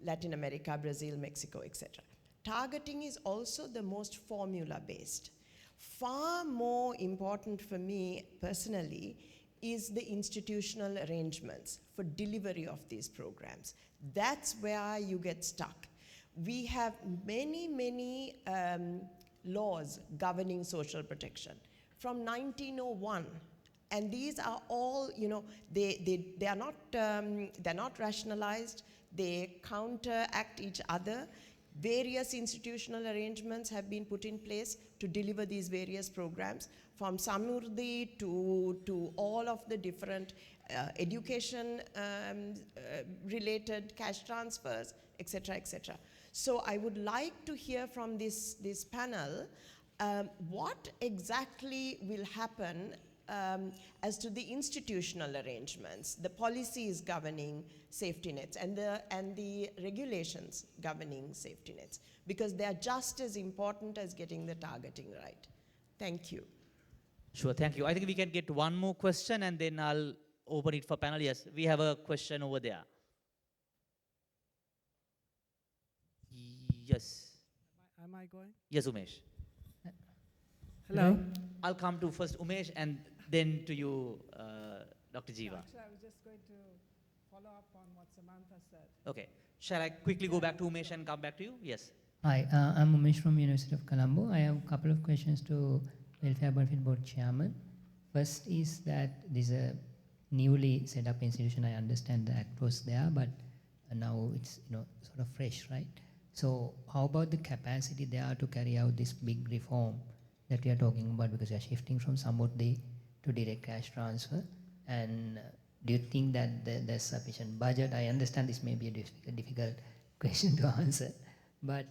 Latin America, Brazil, Mexico, etc. Targeting is also the most formula-based. Far more important for me personally is the institutional arrangements for delivery of these programs. That's where you get stuck. We have many, many laws governing social protection from 1901. And these are all, you know, they're not rationalized, they counteract each other. Various institutional arrangements have been put in place to deliver these various programs, from Samurdhi to all of the different education related cash transfers, etc., etc. So I would like to hear from this panel what exactly will happen as to the institutional arrangements, the policies governing safety nets, and the regulations governing safety nets, because they are just as important as getting the targeting right. Thank you. Sure, thank you. I think we can get one more question and then I'll open it for panel. Yes, we have a question over there. Yes. Am I going? Yes, Umesh. Hello. I'll come to first Umesh and then to you, Dr. Jiva. Actually, I was just going to follow up on what Samantha said. Okay. Shall I quickly go back to Umesh and come back to you? Yes. Hi, I'm Umesh from University of Colombo. I have a couple of questions to Welfare Benefit Board Chairman. First is that this is a newly set up institution. I understand the act was there, but now it's sort of fresh, right? So how about the capacity there to carry out this big reform that we are talking about, because we are shifting from Samurdhi to direct cash transfer? And do you think that there's sufficient budget? I understand this may be a difficult question to answer, but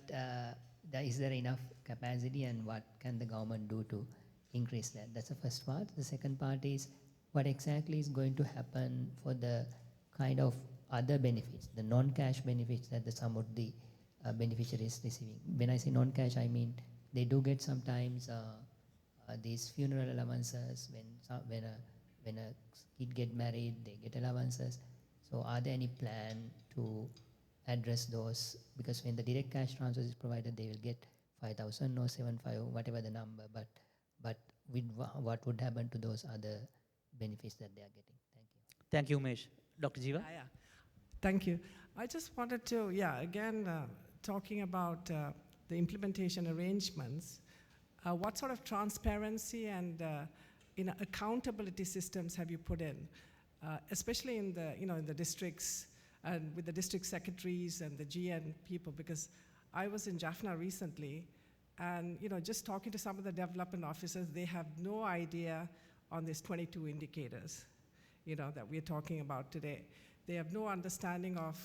is there enough capacity, and what can the government do to increase that? That's the first part. The second part is, what exactly is going to happen for the kind of other benefits, the non-cash benefits that the Samurdhi beneficiary is receiving? When I say non-cash, I mean they do get sometimes these funeral allowances. When a kid get married, they get allowances. So are there any plan to address those? Because when the direct cash transfer is provided, they will get 5,000 or 7,500, whatever the number. But with what would happen to those other benefits that they are getting? Thank you. Thank you, Umesh. Dr. Jiva? Yeah. Thank you. I just wanted to, again, talking about the implementation arrangements, what sort of transparency and accountability systems have you put in, especially in the in the districts and with the district secretaries and the GN people? Because I was in Jaffna recently, and just talking to some of the development officers, they have no idea on these 22 indicators, that we're talking about today. They have no understanding of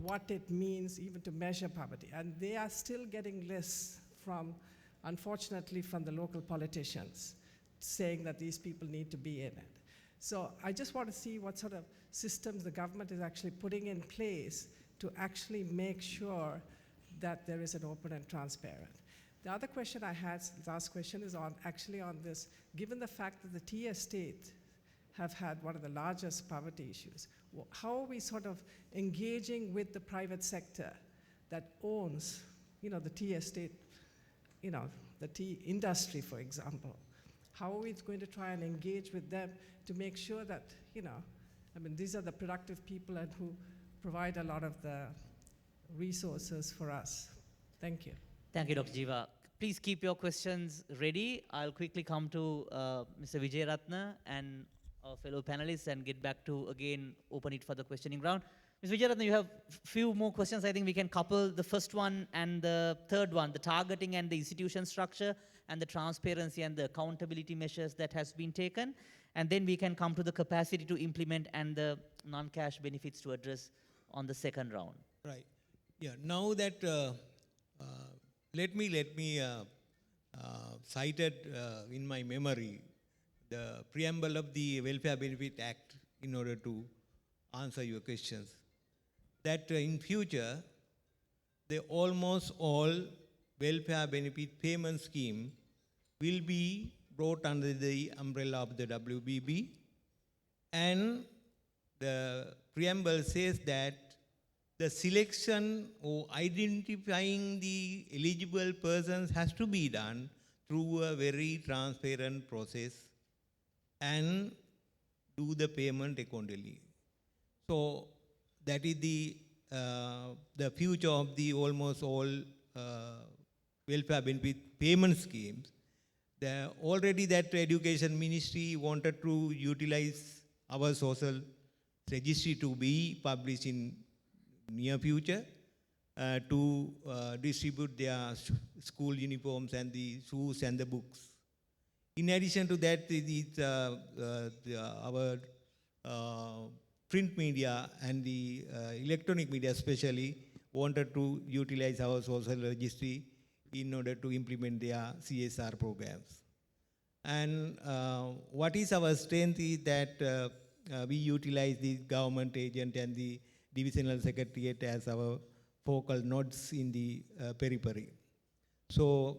what it means even to measure poverty. And they are still getting lists unfortunately, from the local politicians saying that these people need to be in it. So I just want to see what sort of systems the government is actually putting in place to actually make sure that there is an open and transparent. The other question I had, last question, is on this, given the fact that the tea estate have had one of the largest poverty issues, how are we sort of engaging with the private sector that owns, the tea estate, the tea industry, for example? How are we going to try and engage with them to make sure that, these are the productive people and who provide a lot of the resources for us. Thank you. Thank you, Dr. Jiva. Please keep your questions ready. I'll quickly come to Mr. Wijayaratne and our fellow panelists and get back to, again, open it for the questioning round. Ms. Wijayaratne, you have few more questions. I think we can couple the first one and the third one, the targeting and the institution structure and the transparency and the accountability measures that has been taken. And then we can come to the capacity to implement and the non-cash benefits to address on the second round. Right. Yeah. Now that let me cited in my memory the preamble of the Welfare Benefit Act in order to answer your questions. That in future, the almost all welfare benefit payment scheme will be brought under the umbrella of the WBB, and the preamble says that the selection or identifying the eligible persons has to be done through a very transparent process and do the payment accordingly. So that is the future of the almost all welfare benefit payment schemes. Already that Education Ministry wanted to utilize our social registry to be published in near future to distribute their school uniforms and the shoes and the books. In addition to that, our print media and the electronic media especially wanted to utilize our social registry in order to implement their CSR programs. And what is our strength is that we utilize the government agent and the divisional secretariat as our focal nodes in the periphery. So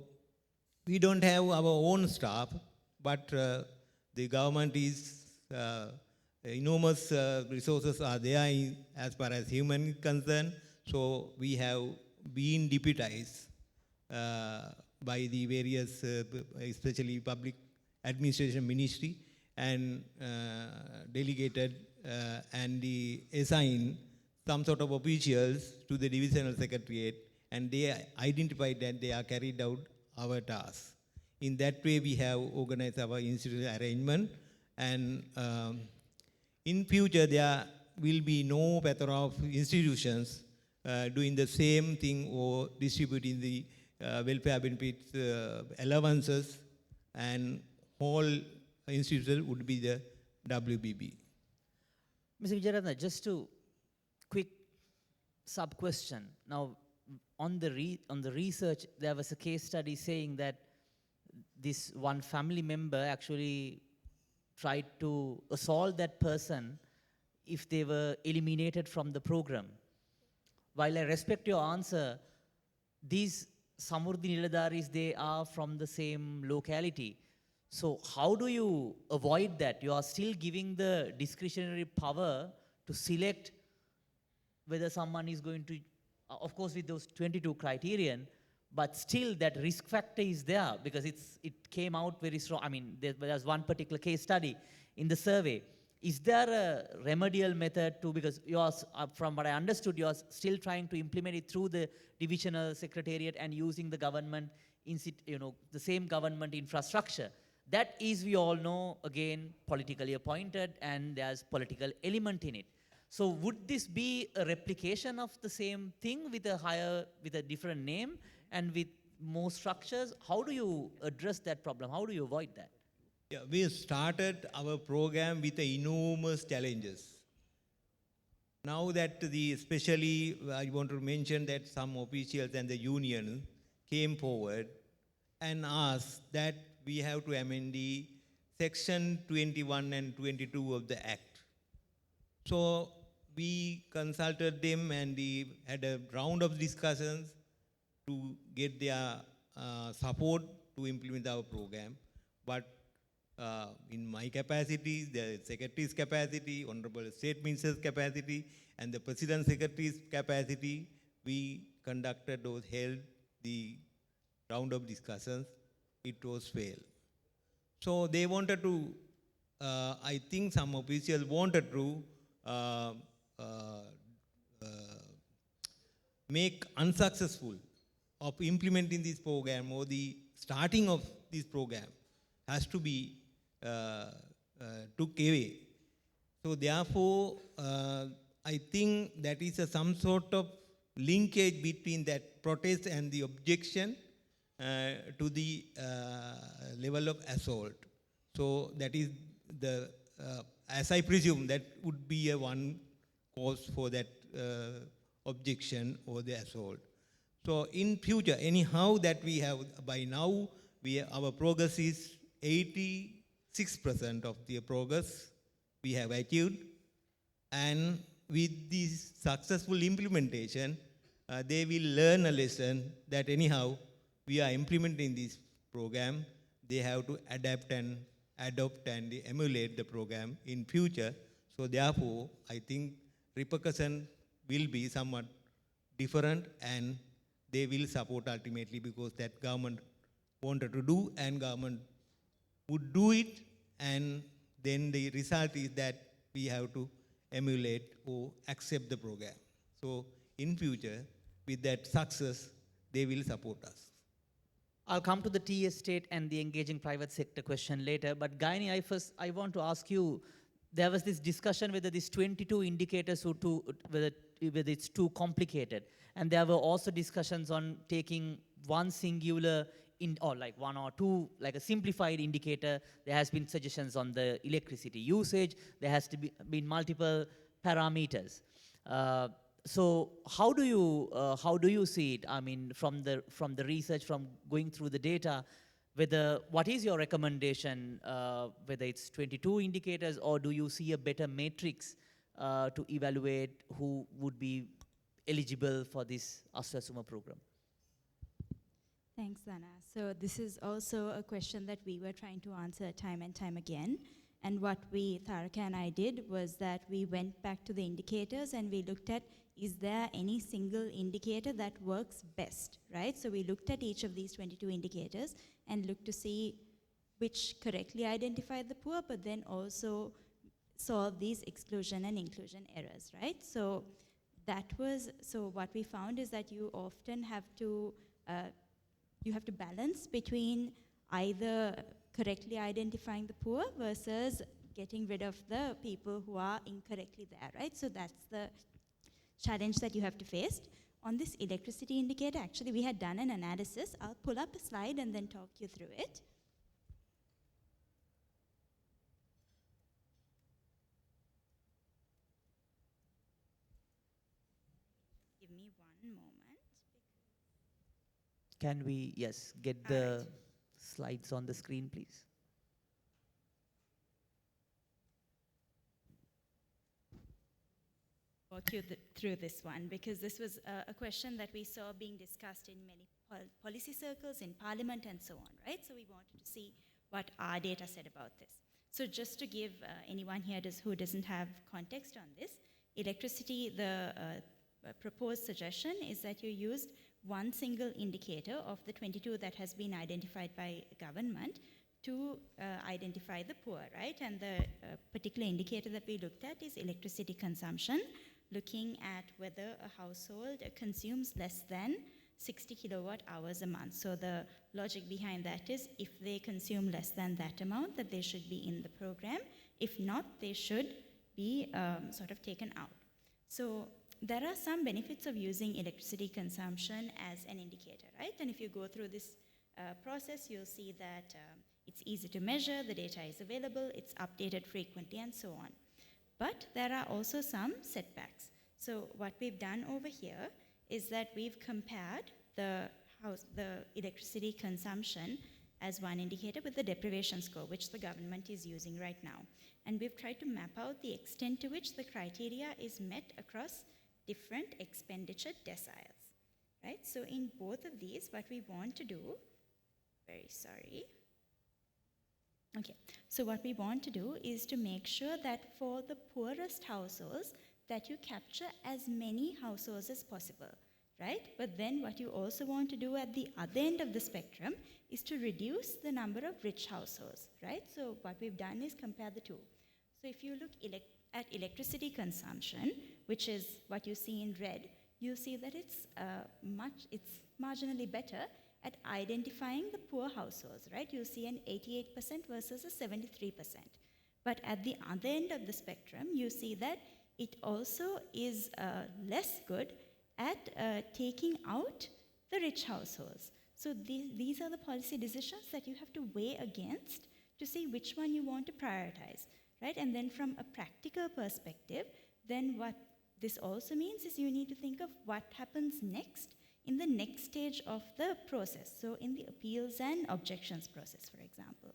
we don't have our own staff, but the government is enormous resources are there as far as human is concerned. So we have been deputized by the various, especially public administration ministry, and delegated and assigned some sort of officials to the divisional secretariat, and they identified that they are carried out our tasks. In that way, we have organized our institutional arrangement, and in future, there will be no plethora of institutions doing the same thing or distributing the welfare benefits allowances, and whole institution would be the WBB. Mr. Wijayaratne, just to quick sub-question. Now, on the research, there was a case study saying that this one family member actually tried to assault that person if they were eliminated from the program. While I respect your answer, these Samurdhi Niladaris, they are from the same locality. So how do you avoid that? You are still giving the discretionary power to select whether someone is going to, of course with those 22 criterion, but still that risk factor is there because it came out very strong. I mean, there's one particular case study in the survey. Is there a remedial method to, because yours, from what I understood, you're still trying to implement it through the divisional secretariat and using the government, the same government infrastructure. That is, we all know, again, politically appointed, and there's political element in it. So would this be a replication of the same thing with a different name and with more structures? How do you address that problem? How do you avoid that? Yeah, we started our program with enormous challenges. Now that especially I want to mention that some officials and the union came forward and asked that we have to amend the section 21 and 22 of the Act. So we consulted them and we had a round of discussions to get their support to implement our program. But in my capacity, the Secretary's capacity, Honorable State Minister's capacity, and the President Secretary's capacity, we held the round of discussions. It was failed. So they wanted to, I think some officials wanted to make unsuccessful of implementing this program, or the starting of this program has to be took away. So therefore, I think that is some sort of linkage between that protest and the objection to the level of assault. So that is the, as I presume, that would be a one cause for that objection or the assault. So in future, anyhow that we have, by now, our progress is 86% of the progress we have achieved. And with this successful implementation, they will learn a lesson that anyhow, we are implementing this program. They have to adapt and adopt and emulate the program in future. So therefore, I think repercussion will be somewhat different, and they will support ultimately because that government wanted to do and government would do it, and then the result is that we have to emulate or accept the program. So in future, with that success, they will support us. I'll come to the tea estate and the engaging private sector question later, but Gayani, I want to ask you, there was this discussion whether these 22 indicators whether it's too complicated. And there were also discussions on taking one singular or like one or two, like a simplified indicator. There has been suggestions on the electricity usage. There has to been multiple parameters. So how do you see it? I mean, from the research, from going through the data, what is your recommendation, whether it's 22 indicators, or do you see a better matrix to evaluate who would be eligible for this Aswasuma program? Thanks, Dana. So this is also a question that we were trying to answer time and time again. And what Tharaka and I did was that we went back to the indicators and we looked at, is there any single indicator that works best, right? So we looked at each of these 22 indicators and looked to see which correctly identified the poor, but then also solve these exclusion and inclusion errors, right? So what we found is that you often have to balance between either correctly identifying the poor versus getting rid of the people who are incorrectly there, right? So that's the challenge that you have to face. On this electricity indicator, actually we had done an analysis. I'll pull up a slide and then talk you through it. Give me one moment. Can we, yes, get the slides on the screen, please? Walk you through this one, because this was a question that we saw being discussed in many policy circles, in Parliament and so on, right? So we wanted to see what our data said about this. So just to give anyone here who doesn't have context on this, electricity, the proposed suggestion is that you used one single indicator of the 22 that has been identified by government to identify the poor, right? And the particular indicator that we looked at is electricity consumption, looking at whether a household consumes less than 60 kilowatt hours a month. So the logic behind that is if they consume less than that amount, that they should be in the program. If not, they should be sort of taken out. So there are some benefits of using electricity consumption as an indicator, right? And if you go through this process, you'll see that it's easy to measure, the data is available, it's updated frequently, and so on. But there are also some setbacks. So what we've done over here is that we've compared the electricity consumption as one indicator with the deprivation score, which the government is using right now. And we've tried to map out the extent to which the criteria is met across different expenditure deciles, right? So in both of these, what we want to do, Okay, so what we want to do is to make sure that for the poorest households, that you capture as many households as possible, right? But then what you also want to do at the other end of the spectrum is to reduce the number of rich households, right? So what we've done is compare the two. So if you look at electricity consumption, which is what you see in red, you see that it's marginally better at identifying the poor households, right? You see an 88% versus a 73%. But at the other end of the spectrum, you see that it also is less good at taking out the rich households. So these are the policy decisions that you have to weigh against to see which one you want to prioritize, right? And then from a practical perspective, then what this also means is you need to think of what happens next in the next stage of the process. So in the appeals and objections process, for example.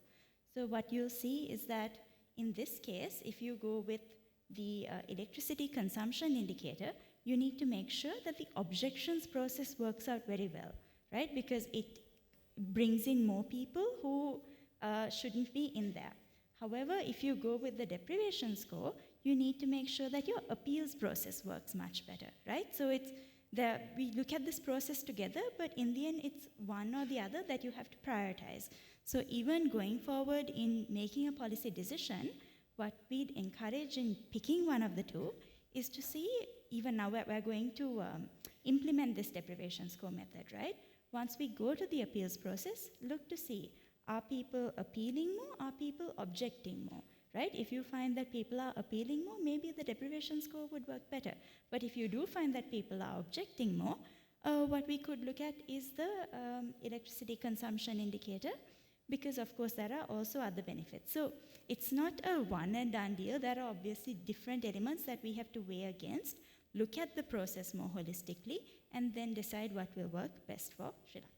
So what you'll see is that in this case, if you go with the electricity consumption indicator, you need to make sure that the objections process works out very well, right? Because it brings in more people who shouldn't be in there. However, if you go with the deprivation score, you need to make sure that your appeals process works much better, right? So we look at this process together, but in the end, it's one or the other that you have to prioritize. So even going forward in making a policy decision, what we'd encourage in picking one of the two is to see, even now we're going to implement this deprivation score method, right? Once we go to the appeals process, look to see, are people appealing more, are people objecting more, right? If you find that people are appealing more, maybe the deprivation score would work better. But if you do find that people are objecting more, what we could look at is the electricity consumption indicator, because of course there are also other benefits. So it's not a one and done deal. There are obviously different elements that we have to weigh against, look at the process more holistically, and then decide what will work best for Sri Lanka.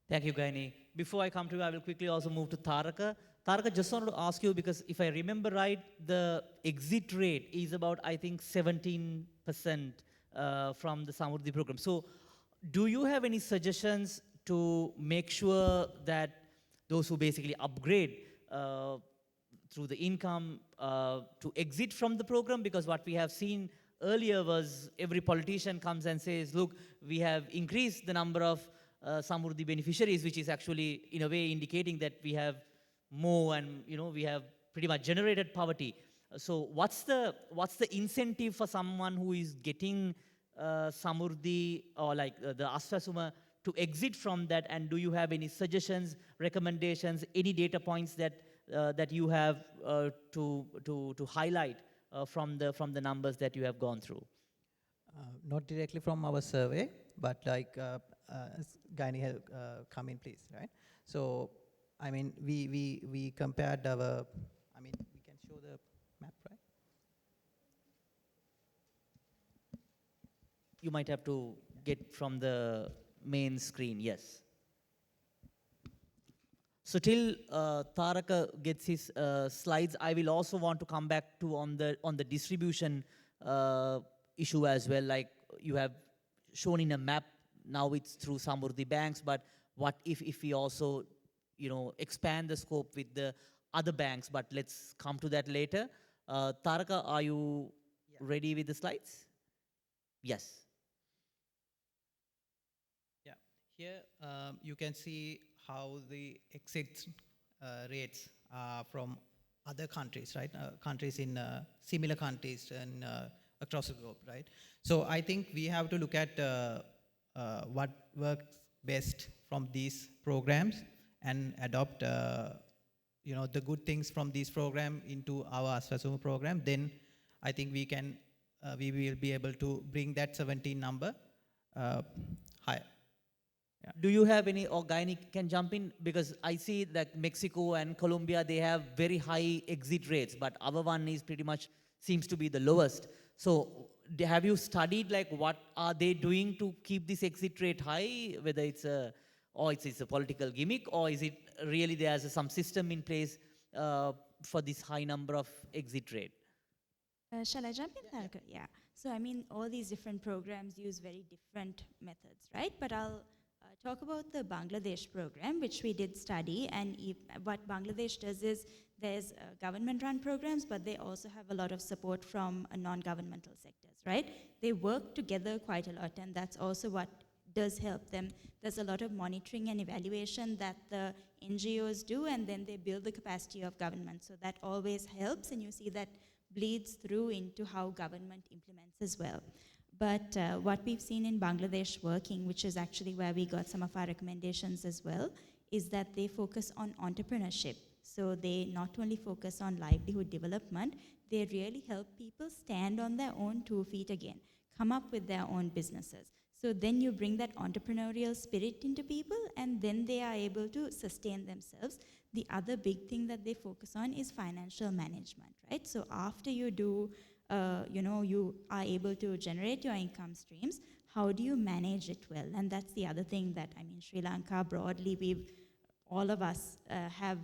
Thank you, Gayani. Before I come to you, I will quickly also move to Tharaka. Tharaka, just wanted to ask you, because if I remember right, the exit rate is about, I think, 17% from the Samurdhi program. So do you have any suggestions to make sure that those who basically upgrade through the income to exit from the program? Because what we have seen earlier was every politician comes and says, look, we have increased the number of Samurdhi beneficiaries, which is actually in a way indicating that we have more, and we have pretty much generated poverty. So what's the incentive for someone who is getting Samurdhi or like the Aswasuma to exit from that? And do you have any suggestions, recommendations, any data points that you have to highlight from the numbers that you have gone through? Not directly from our survey, but like Gayani has come in, please, right? So, I mean, we compared our, I mean, we can show the map, right? You might have to get from the main screen, yes. So till Tharaka gets his slides, I will also want to come back to on the distribution issue as well. Like you have shown in a map, now it's through Samurdhi banks, but what if we also expand the scope with the other banks? But let's come to that later. Tharaka, are you ready with the slides? Yes. Yeah, here you can see how the exit rates are from other countries, right? Countries in similar countries and across the globe, right? So I think we have to look at what works best from these programs and adopt the good things from this program into our Aswasuma program. Then I think we will be able to bring that 17 number higher. Yeah. Do you have any, or Gayani can jump in, because I see that Mexico and Colombia, they have very high exit rates, but our one is pretty much seems to be the lowest. So have you studied like what are they doing to keep this exit rate high, whether it's a political gimmick, or is it really there's some system in place for this high number of exit rate? Shall I jump in, Tharaka? Yeah. So I mean, all these different programs use very different methods, right? But I'll talk about the Bangladesh program, which we did study. And what Bangladesh does is there's government-run programs, but they also have a lot of support from non-governmental sectors, right? They work together quite a lot, and that's also what does help them. There's a lot of monitoring and evaluation that the NGOs do, and then they build the capacity of government. So that always helps, and you see that bleeds through into how government implements as well. But what we've seen in Bangladesh working, which is actually where we got some of our recommendations as well, is that they focus on entrepreneurship. So they not only focus on livelihood development, they really help people stand on their own 2 feet again, come up with their own businesses. So then you bring that entrepreneurial spirit into people, and then they are able to sustain themselves. The other big thing that they focus on is financial management, right? So after you do, you are able to generate your income streams, how do you manage it well? And that's the other thing that, Sri Lanka broadly, all of us have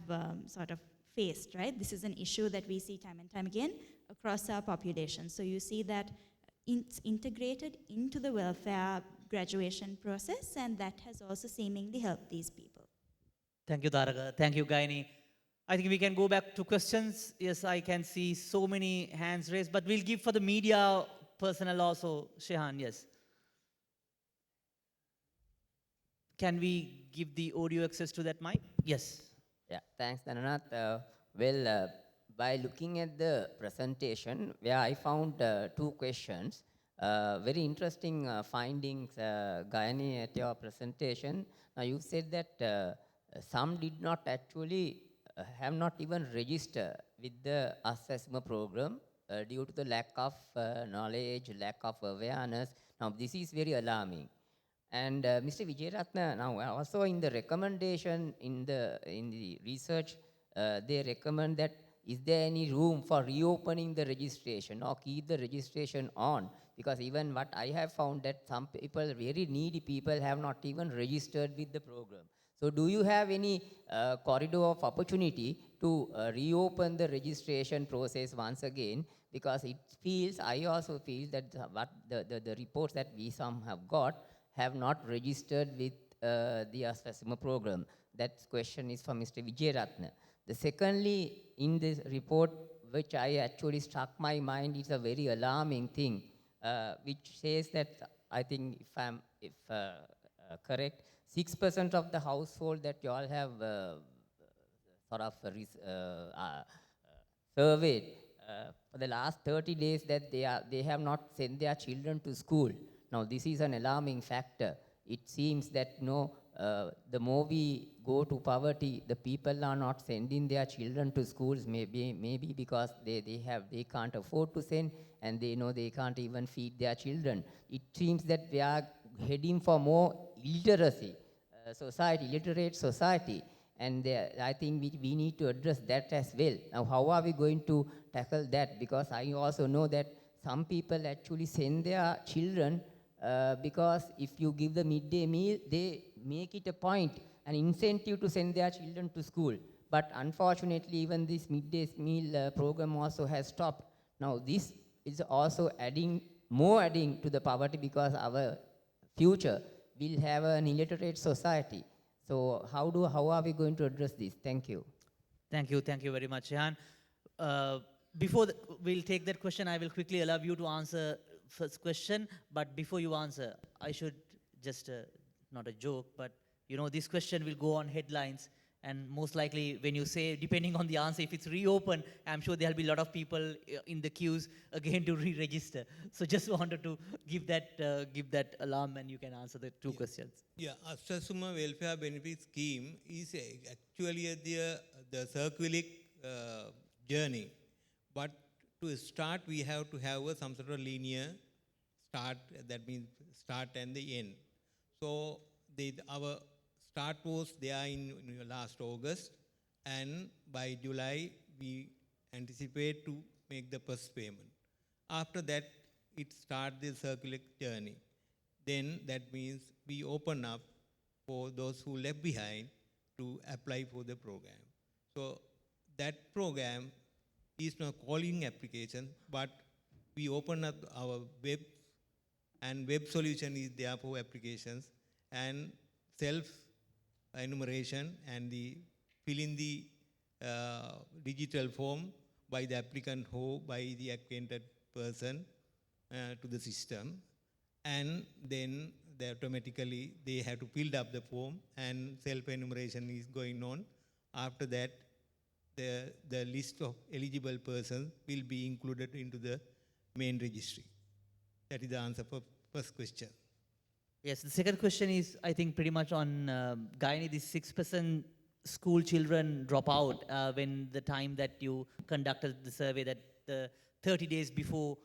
sort of faced, right? This is an issue that we see time and time again across our population. So you see that it's integrated into the welfare graduation process, and that has also seemingly helped these people. Thank you, Tharaka. Thank you, Gayani. I think we can go back to questions. Yes, I can see so many hands raised, but we'll give for the media personnel also. Shehan, yes. Can we give the audio access to that mic? Yes. Yeah, thanks, Dhananath. By looking at the presentation, where I found 2 questions, very interesting findings, Gayani, at your presentation. Now, you said that some did not actually have not even registered with the assessment program due to the lack of knowledge, lack of awareness. Now, this is very alarming. And Mr. Wijayaratne, now also in the recommendation in the research, they recommend that is there any room for reopening the registration or keep the registration on? Because even what I have found that some people, very needy people, have not even registered with the program. So do you have any corridor of opportunity to reopen the registration process once again? Because it feels, I also feel that what the reports that we some have got have not registered with the assessment program. That question is for Mr. Wijayaratne. The secondly, in this report, which I actually struck my mind, is a very alarming thing, which says that, I think if correct, 6% of the household that you all have surveyed for the last 30 days that they have not sent their children to school. Now, this is an alarming factor. It seems that the more we go to poverty, the people are not sending their children to schools, maybe because they can't afford to send, and they know they can't even feed their children. It seems that we are heading for more illiteracy illiterate society, and I think we need to address that as well. Now, how are we going to tackle that? Because I also know that some people actually send their children because if you give the midday meal, they make it a point, an incentive to send their children to school. But unfortunately, even this midday meal program also has stopped. Now, this is also adding to the poverty, because our future will have an illiterate society. So how are we going to address this? Thank you. Thank you very much, Shehan. We'll take that question, I will quickly allow you to answer first question, but before you answer, I should just, not a joke, but this question will go on headlines, and most likely when you say, depending on the answer, if it's reopened, I'm sure there'll be a lot of people in the queues again to re-register. So just wanted to give that alarm, and you can answer the 2 questions. Yeah, Astasuma Welfare Benefit Scheme is actually the circular journey. But to start, we have to have some sort of linear start, that means start and the end. So our start was there in last August, and by July, we anticipate to make the first payment. After that, it starts the circular journey. Then that means we open up for those who left behind to apply for the program. So that program is not calling application, but we open up our web, and web solution is there for applications, and self-enumeration and fill in the digital form by the applicant or by the acquainted person to the system. And then automatically they have to fill up the form, and self-enumeration is going on. After that, the list of eligible persons will be included into the main registry. That is the answer for first question. Yes, the second question is, I think, pretty much on Gayani, this 6% school children drop out when the time that you conducted the survey, that the 30 days before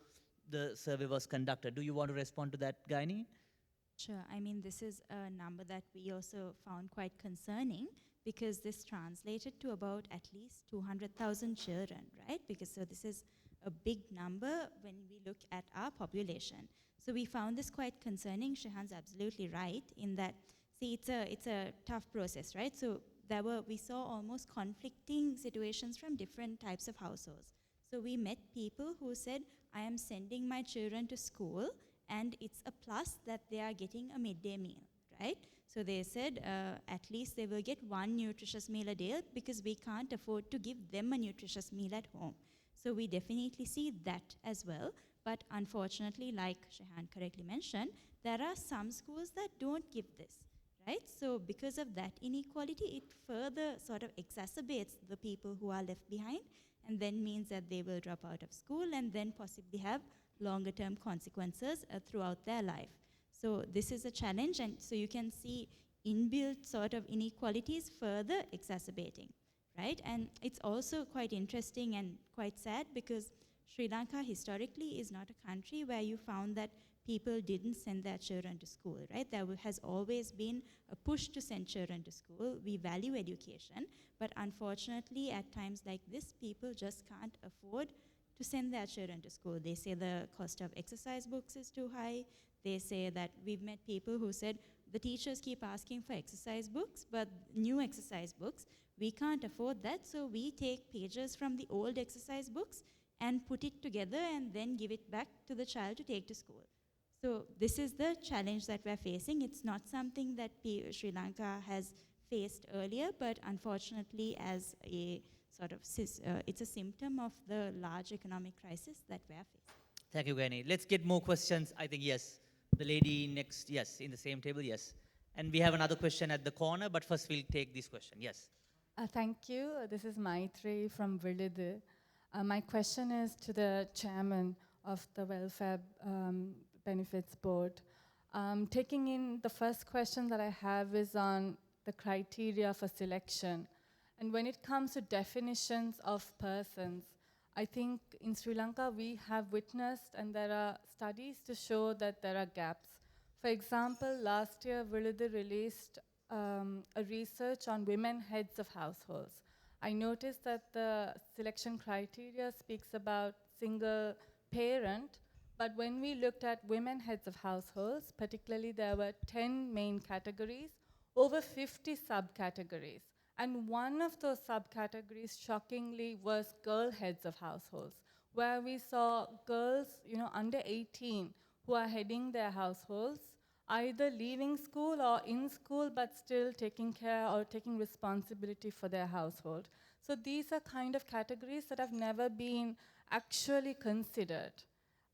the survey was conducted. Do you want to respond to that, Gayani? Sure. I mean, this is a number that we also found quite concerning because this translated to about at least 200,000 children, right? Because so this is a big number when we look at our population. So we found this quite concerning. Shehan's absolutely right in that, see, it's a tough process, right? So we saw almost conflicting situations from different types of households. So we met people who said, I am sending my children to school and it's a plus that they are getting a midday meal, right? So they said at least they will get one nutritious meal a day because we can't afford to give them a nutritious meal at home. So we definitely see that as well. But unfortunately, like Shehan correctly mentioned, there are some schools that don't give this, right? So because of that inequality, it further sort of exacerbates the people who are left behind and then means that they will drop out of school and then possibly have longer term consequences throughout their life. So this is a challenge, and so you can see inbuilt sort of inequalities further exacerbating, right? And it's also quite interesting and quite sad because Sri Lanka historically is not a country where you found that people didn't send their children to school, right? There has always been a push to send children to school. We value education, but unfortunately at times like this, people just can't afford to send their children to school. They say the cost of exercise books is too high. They say that we've met people who said the teachers keep asking for exercise books, but new exercise books, we can't afford that, so we take pages from the old exercise books and put it together and then give it back to the child to take to school. So this is the challenge that we're facing. It's not something that Sri Lanka has faced earlier, but unfortunately as a sort of, it's a symptom of the large economic crisis that we're facing. Thank you, Gayani. Let's get more questions. I think, yes. The lady next, yes, in the same table, yes. And we have another question at the corner, but first we'll take this question. Yes. Thank you. This is Maitri from Hurulle. My question is to the chairman of the Welfare Benefits Board. Taking in the first question that I have is on the criteria for selection. And when it comes to definitions of persons, I think in Sri Lanka we have witnessed, and there are studies to show that there are gaps. For example, last year Hurulle released a research on women heads of households. I noticed that the selection criteria speaks about single parent, but when we looked at women heads of households, particularly there were 10 main categories, over 50 subcategories. And one of those subcategories, shockingly, was girl heads of households, where we saw girls, under 18 who are heading their households, either leaving school or in school, but still taking care or taking responsibility for their household. So these are kind of categories that have never been actually considered.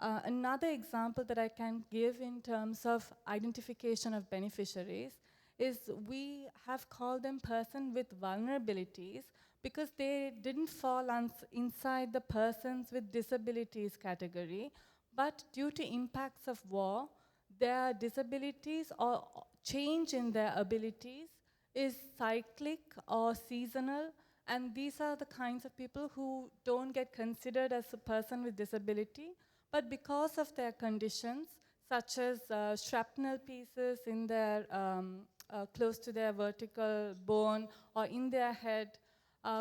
Another example that I can give in terms of identification of beneficiaries is we have called them person with vulnerabilities because they didn't fall inside the persons with disabilities category, but due to impacts of war, their disabilities or change in their abilities is cyclic or seasonal, and these are the kinds of people who don't get considered as a person with disability, but because of their conditions, such as shrapnel pieces in their close to their vertical bone or in their head,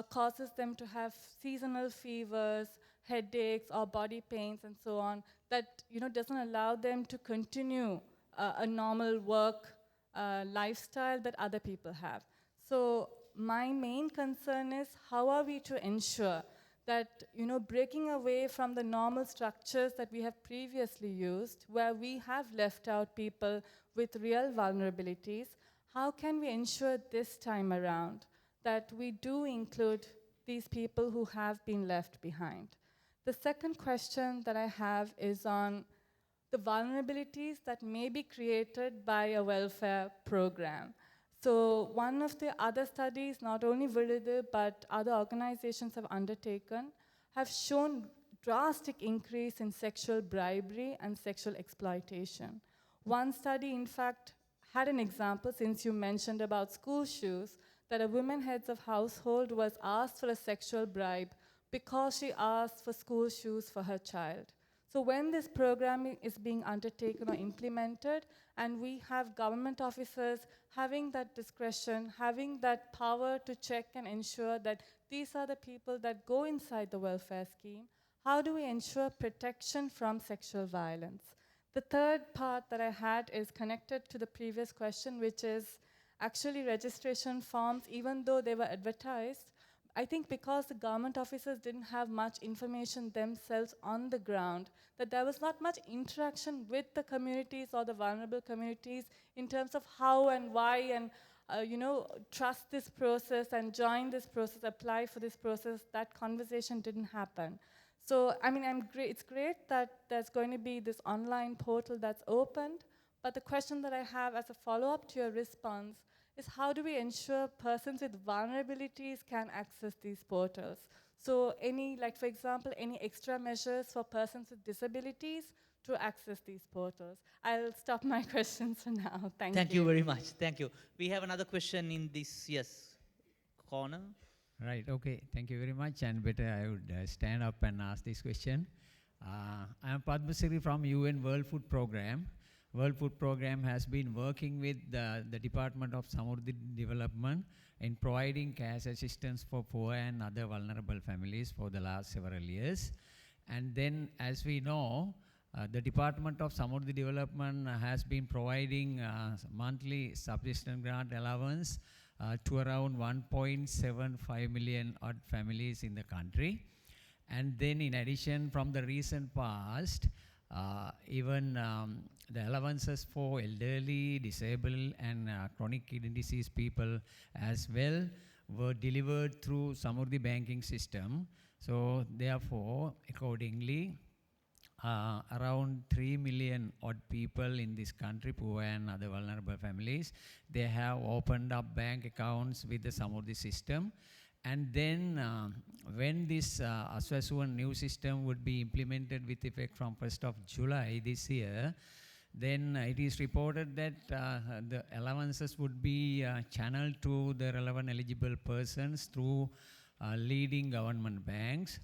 causes them to have seasonal fevers, headaches, or body pains, and so on, that doesn't allow them to continue a normal work lifestyle that other people have. So my main concern is how are we to ensure that breaking away from the normal structures that we have previously used, where we have left out people with real vulnerabilities, how can we ensure this time around that we do include these people who have been left behind? The second question that I have is on the vulnerabilities that may be created by a welfare program. So one of the other studies, not only Hurulle, but other organizations have undertaken, have shown drastic increase in sexual bribery and sexual exploitation. One study, in fact, had an example, since you mentioned about school shoes, that a woman heads of household was asked for a sexual bribe because she asked for school shoes for her child. So when this program is being undertaken or implemented, and we have government officers having that discretion, having that power to check and ensure that these are the people that go inside the welfare scheme, how do we ensure protection from sexual violence? The third part that I had is connected to the previous question, which is actually registration forms, even though they were advertised, I think because the government officers didn't have much information themselves on the ground, that there was not much interaction with the communities or the vulnerable communities in terms of how and why and trust this process and join this process, apply for this process. That conversation didn't happen. So, I mean, it's great that there's going to be this online portal that's opened, but the question that I have as a follow-up to your response is how do we ensure persons with vulnerabilities can access these portals? So for example, any extra measures for persons with disabilities to access these portals? I'll stop my questions for now. Thank you. Thank you very much. Thank you. We have another question in this, corner. Right, okay, thank you very much, and better I would stand up and ask this question. I am Padma Siri from UN World Food Programme. World Food Programme has been working with the Department of Samurdhi Development in providing cash assistance for poor and other vulnerable families for the last several years. And then, as we know, the Department of Samurdhi Development has been providing monthly subsistence grant allowance to around 1.75 million odd families in the country. And then in addition, from the recent past, even the allowances for elderly, disabled and chronic kidney disease people as well were delivered through Samurdhi banking system. So therefore, accordingly, around 3 million odd people in this country, poor and other vulnerable families, they have opened up bank accounts with the Samurdhi system. And then when this Aswasuan new system would be implemented with effect from 1st of July this year, then it is reported that the allowances would be channeled to the relevant eligible persons through leading government banks,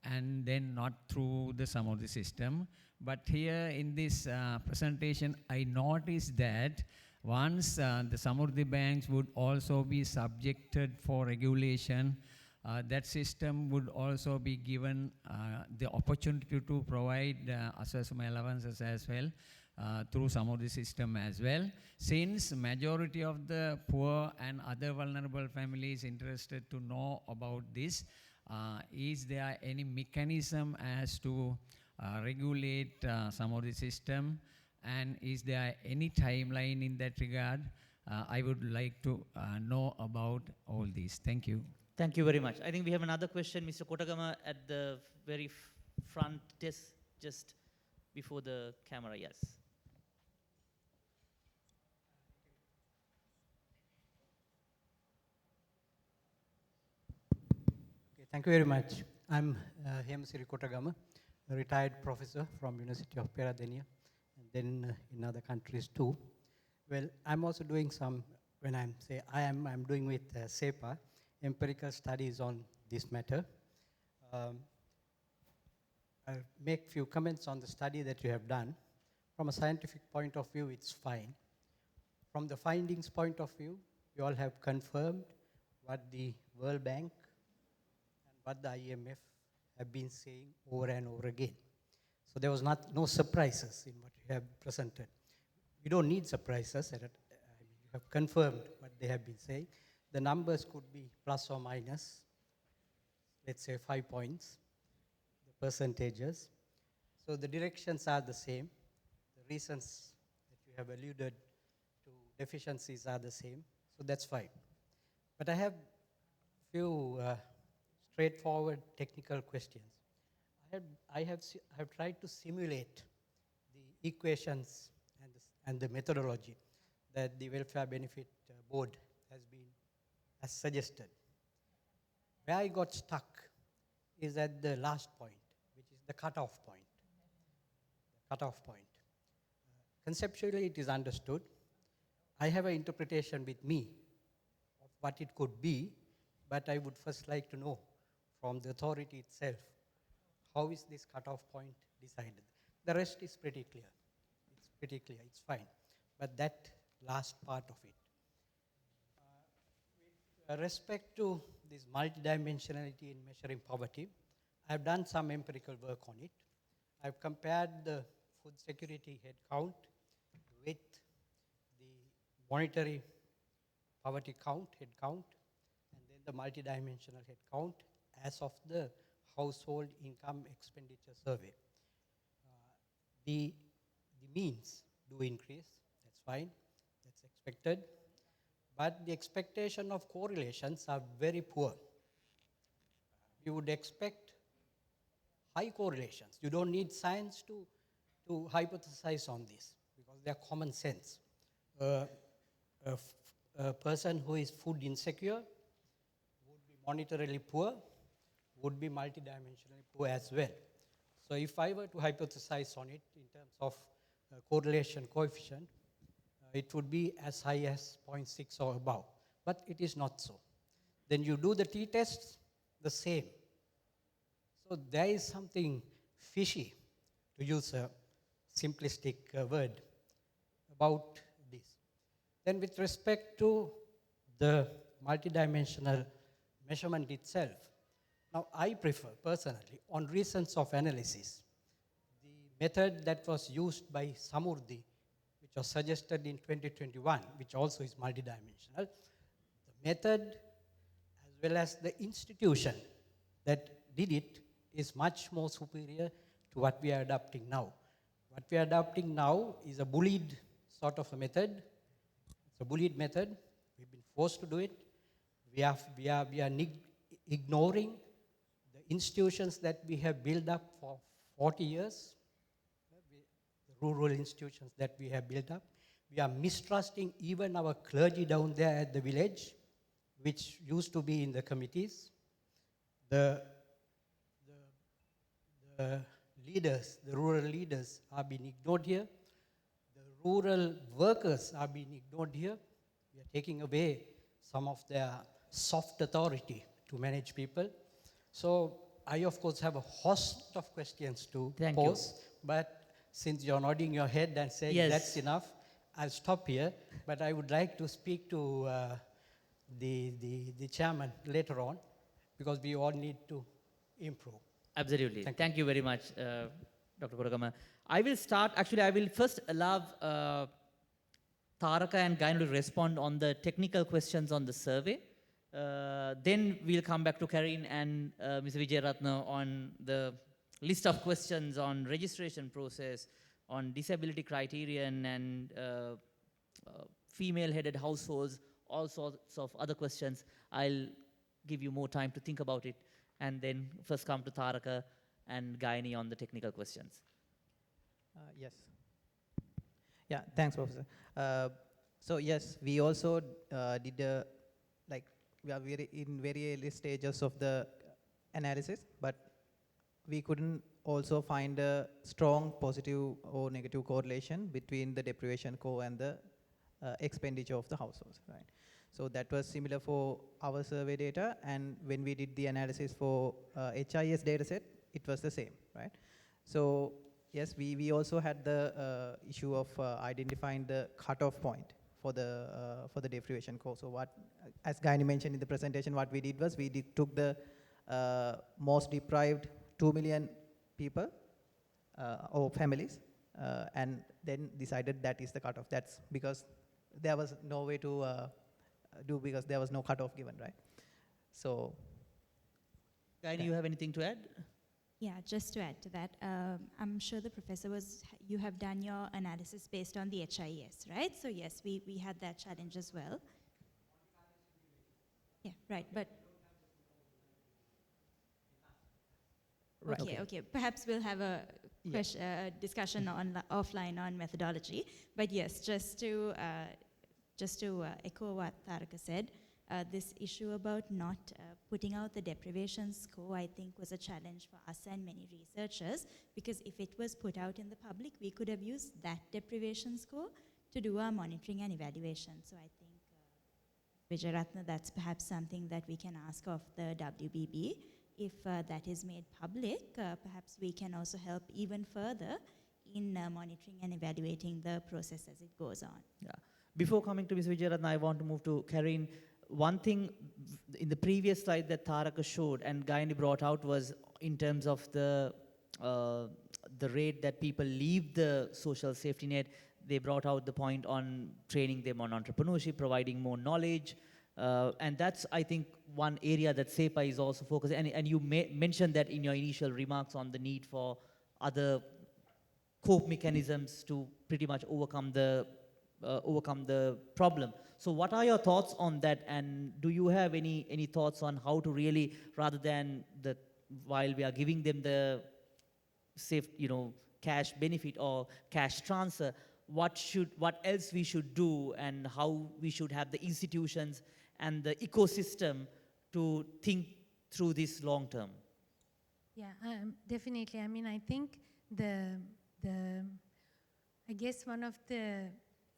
and then not through the Samurdhi system. But here in this presentation, I noticed that once the Samurdhi banks would also be subjected for regulation, that system would also be given the opportunity to provide Aswasuma allowances as well through Samurdhi system as well. Since majority of the poor and other vulnerable families interested to know about this, is there any mechanism as to regulate Samurdhi system, and is there any timeline in that regard? I would like to know about all these. Thank you. Thank you very much. I think we have another question, Mr. Kotagama, at the very front desk, just before the camera. Yes. Okay, thank you very much. I'm Sri Kotagama, a retired professor from University of Peradeniya, and then in other countries too. Well, I'm also doing some, when I'm doing with CEPA, empirical studies on this matter. I'll make few comments on the study that you have done. From a scientific point of view, it's fine. From the findings point of view, you all have confirmed what the World Bank and what the IMF have been saying over and over again. So there was no surprises in what you have presented. You don't need surprises. You have confirmed what they have been saying. The numbers could be plus or minus, let's say 5 points, the percentages. So the directions are the same. The reasons that you have alluded to deficiencies are the same. So that's fine. But I have few straightforward technical questions. I have tried to simulate the equations and the methodology that the Welfare Benefit Board has suggested. Where I got stuck is at the last point, which is the cutoff point. The cutoff point. Conceptually, it is understood. I have an interpretation with me of what it could be, but I would first like to know from the authority itself, how is this cutoff point decided? The rest is pretty clear. It's pretty clear, it's fine. But that last part of it. With respect to this multidimensionality in measuring poverty, I've done some empirical work on it. I've compared the food security head count with the monetary poverty count, head count, and then the multidimensional head count as of the household income expenditure survey. The means do increase, that's fine, that's expected, but the expectation of correlations are very poor. You would expect high correlations. You don't need science to hypothesize on this because they're common sense. A person who is food insecure would be monetarily poor, would be multidimensionally poor as well. So if I were to hypothesize on it in terms of correlation coefficient, it would be as high as 0.6 or above, but it is not so. Then you do the t-tests, the same. So there is something fishy, to use a simplistic word, about this. Then with respect to the multidimensional measurement itself, now I prefer personally, on reasons of analysis, the method that was used by Samurthy, which was suggested in 2021, which also is multidimensional. The method as well as the institution that did it is much more superior to what we are adopting now. What we are adopting now is a bullied sort of a method. It's a bullied method. We've been forced to do it. We are ignoring the institutions that we have built up for 40 years, the rural institutions that we have built up. We are mistrusting even our clergy down there at the village, which used to be in the committees. The leaders, the rural leaders are being ignored here. The rural workers are being ignored here. We are taking away some of their soft authority to manage people. So I, of course, have a host of questions to pose, but since you're nodding your head and saying that's enough, I'll stop here. But I would like to speak to the chairman later on, because we all need to improve. Absolutely. Thank you very much, Dr. Kodakama. I will start, actually I will first allow Tharaka and Gayani to respond on the technical questions on the survey. Then we'll come back to Karin and Ms. Wijayaratne on the list of questions on registration process, on disability criterion and female-headed households, all sorts of other questions. I'll give you more time to think about it, and then first come to Tharaka and Gayani on the technical questions. Yes. Yeah, thanks, Professor. So yes, we also did we are in very early stages of the analysis, but we couldn't also find a strong positive or negative correlation between the deprivation score and the expenditure of the households, right? So that was similar for our survey data, and when we did the analysis for HIS dataset, it was the same, right? So yes, we also had the issue of identifying the cutoff point for the deprivation score. So what, as Gayani mentioned in the presentation, what we did was we took the most deprived 2 million people or families, and then decided that is the cutoff. That's because there was no way to because there was no cutoff given, right? So, Gayani, you have anything to add? Yeah, just to add to that, I'm sure the professor you have done your analysis based on the HIS, right? So yes, we had that challenge as well. Yeah, right, but. Right. Okay. Perhaps we'll have a discussion offline on methodology. But yes, just to echo what Tharaka said, this issue about not putting out the deprivation score, I think, was a challenge for us and many researchers, because if it was put out in the public, we could have used that deprivation score to do our monitoring and evaluation. So I think Wijayaratne, that's perhaps something that we can ask of the WBB. If that is made public, perhaps we can also help even further in monitoring and evaluating the process as it goes on. Yeah. Before coming to Ms. Wijayaratne, I want to move to Karin. One thing in the previous slide that Tharaka showed and Gayani brought out was in terms of the rate that people leave the social safety net. They brought out the point on training them on entrepreneurship, providing more knowledge. And that's, I think, one area that CEPA is also focusing. And you mentioned that in your initial remarks on the need for other cope mechanisms to pretty much overcome the problem. So what are your thoughts on that? And do you have any thoughts on how to really, rather than while we are giving them the safe, cash benefit or cash transfer, what else we should do and how we should have the institutions and the ecosystem to think through this long term? Yeah, definitely. I mean, I think I guess one of the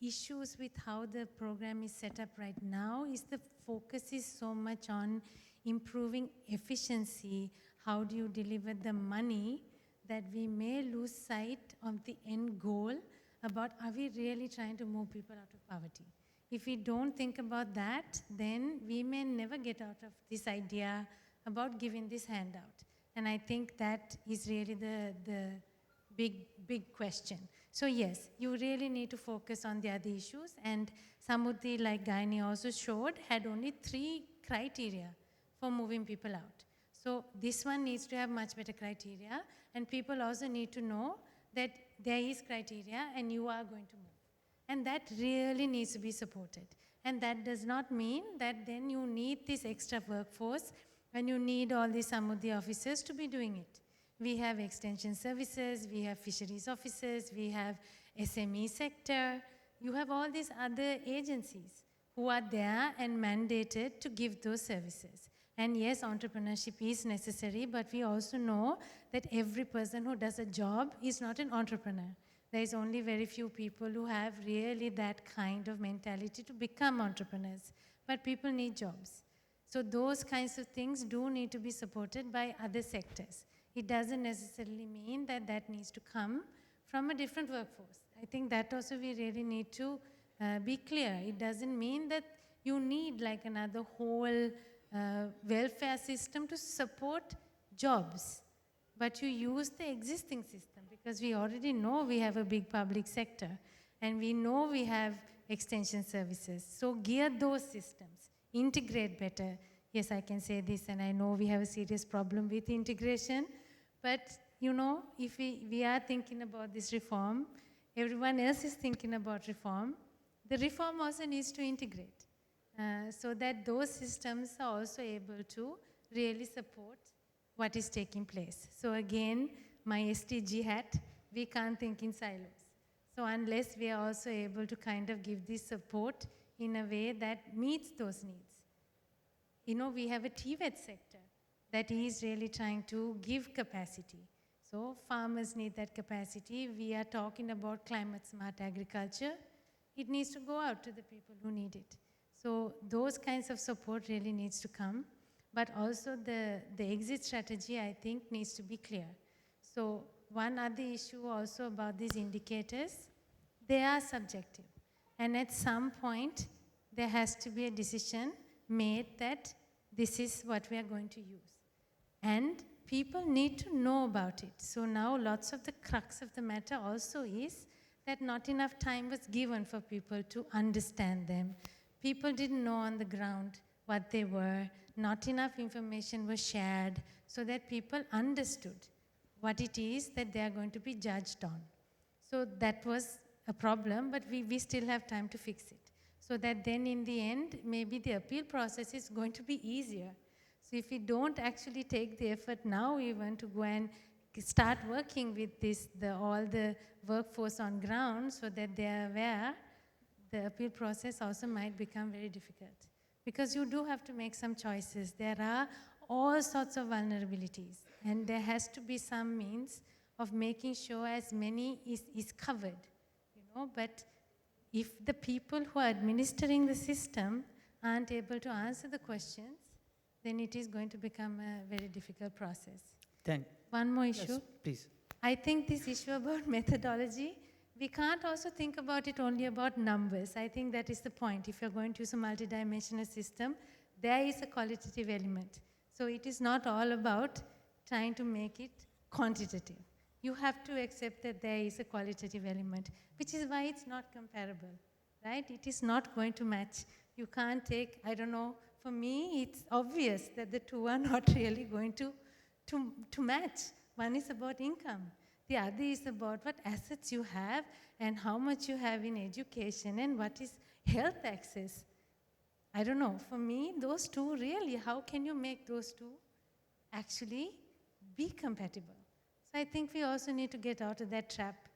issues with how the program is set up right now is the focus is so much on improving efficiency. How do you deliver the money, that we may lose sight of the end goal about, are we really trying to move people out of poverty? If we don't think about that, then we may never get out of this idea about giving this handout. And I think that is really the big question. So yes, you really need to focus on the other issues. And Samudhi, like Gayani also showed, had only 3 criteria for moving people out. So this one needs to have much better criteria. And people also need to know that there is criteria and you are going to move. And that really needs to be supported. And that does not mean that then you need this extra workforce and you need all these Samudhi officers to be doing it. We have extension services, we have fisheries officers, we have SME sector. You have all these other agencies who are there and mandated to give those services. And yes, entrepreneurship is necessary, but we also know that every person who does a job is not an entrepreneur. There is only very few people who have really that kind of mentality to become entrepreneurs. But people need jobs. So those kinds of things do need to be supported by other sectors. It doesn't necessarily mean that that needs to come from a different workforce. I think that also we really need to be clear. It doesn't mean that you need like another whole welfare system to support jobs, but you use the existing system because we already know we have a big public sector and we know we have extension services. So gear those systems, integrate better. Yes, I can say this, and I know we have a serious problem with integration, but if we are thinking about this reform, everyone else is thinking about reform, the reform also needs to integrate so that those systems are also able to really support what is taking place. So again, my STG hat, we can't think in silos. So unless we are also able to kind of give this support in a way that meets those needs. We have a TVET sector that is really trying to give capacity. So farmers need that capacity. We are talking about climate smart agriculture. It needs to go out to the people who need it. So those kinds of support really needs to come. But also the exit strategy, I think, needs to be clear. So one other issue also about these indicators, they are subjective. And at some point, there has to be a decision made that this is what we are going to use. And people need to know about it. So now lots of the crux of the matter also is that not enough time was given for people to understand them. People didn't know on the ground what they were. Not enough information was shared so that people understood what it is that they are going to be judged on. So that was a problem, but we still have time to fix it. So that then in the end, maybe the appeal process is going to be easier. So if we don't actually take the effort now even to go and start working with all the workforce on ground so that they are aware, the appeal process also might become very difficult. Because you do have to make some choices. There are all sorts of vulnerabilities, and there has to be some means of making sure as many is covered. But if the people who are administering the system aren't able to answer the questions, then it is going to become a very difficult process. One more issue. Yes, please. I think this issue about methodology, we can't also think about it only about numbers. I think that is the point. If you're going to use a multidimensional system, there is a qualitative element. So it is not all about trying to make it quantitative. You have to accept that there is a qualitative element, which is why it's not comparable, right? It is not going to match. You can't take, I don't know, for me, it's obvious that the two are not really going to match. One is about income. The other is about what assets you have and how much you have in education and what is health access. I don't know, for me, those two really, how can you make those two actually be compatible? So I think we also need to get out of that trap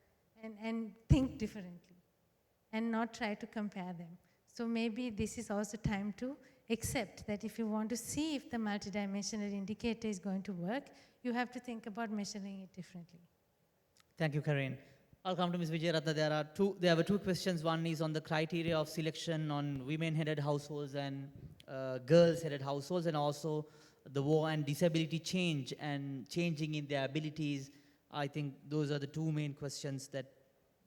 and think differently and not try to compare them. So maybe this is also time to accept that if you want to see if the multidimensional indicator is going to work, you have to think about measuring it differently. Thank you, Karin. I'll come to Ms. Wijayaratne. There were two questions. One is on the criteria of selection on women-headed households and girls-headed households, and also the war and disability change and changing in their abilities. I think those are the two main questions that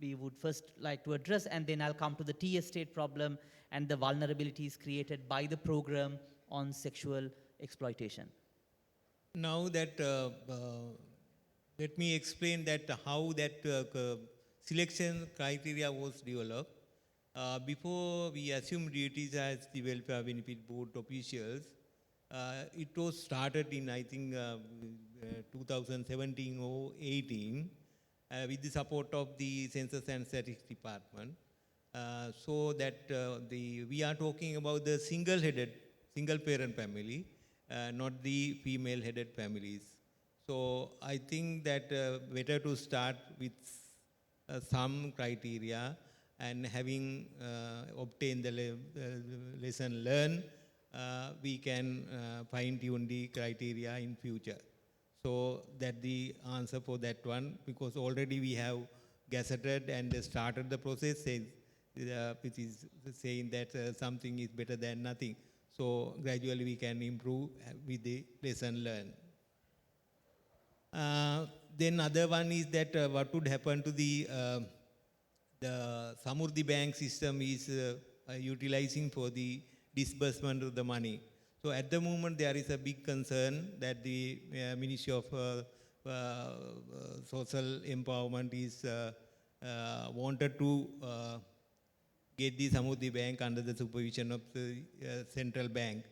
we would first like to address, and then I'll come to the T estate problem and the vulnerabilities created by the program on sexual exploitation. Now that, let me explain that how that selection criteria was developed. Before we assumed duties as the Welfare Benefit Board officials, it was started in, I think, 2017 or 18 with the support of the Census and Statistics Department. So that we are talking about the single-parent family, not the female-headed families. So I think that better to start with some criteria, and having obtained the lesson learned, we can fine-tune the criteria in future. So that the answer for that one, because already we have gazetted and started the process, which is saying that something is better than nothing. So gradually we can improve with the lesson learned. Then other one is that what would happen to the Samurdhi Bank system is utilizing for the disbursement of the money. So at the moment there is a big concern that the Ministry of Social Empowerment is wanted to get the Samurdhi Bank under the supervision of the central bank.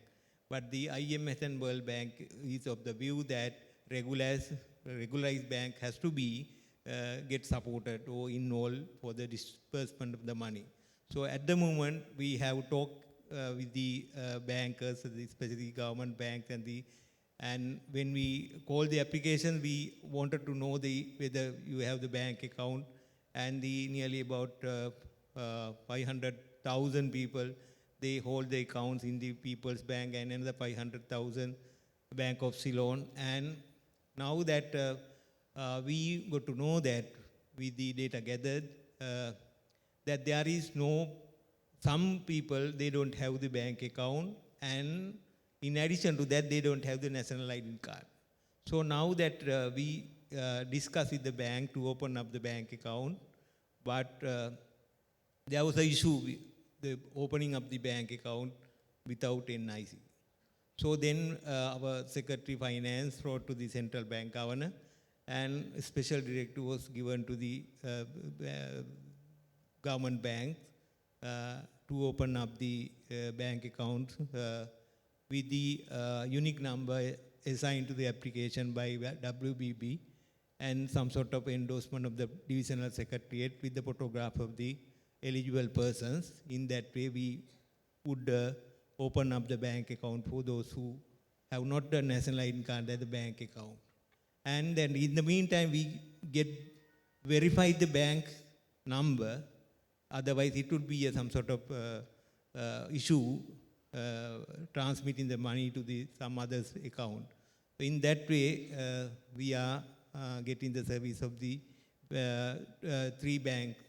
But the IMF and World Bank is of the view that regularized bank has to be get supported or involved for the disbursement of the money. So at the moment we have talked with the bankers, especially government banks, and when we call the application, we wanted to know whether you have the bank account, and the nearly about 500,000 people, they hold the accounts in the People's Bank, and another 500,000 Bank of Ceylon. And now that we got to know that with the data gathered, that there is some people, they don't have the bank account, and in addition to that, they don't have the national ID card. So now that we discussed with the bank to open up the bank account, but there was an issue with the opening up the bank account without NIC. So then our Secretary Finance wrote to the central bank governor, and a special directive was given to the government banks to open up the bank account with the unique number assigned to the application by WBB, and some sort of endorsement of the divisional secretariat with the photograph of the eligible persons. In that way, we would open up the bank account for those who have not the national ID card at the bank account. And then in the meantime, we verify the bank number. Otherwise, it would be some sort of issue transmitting the money to some other's account. So in that way, we are getting the service of the three banks,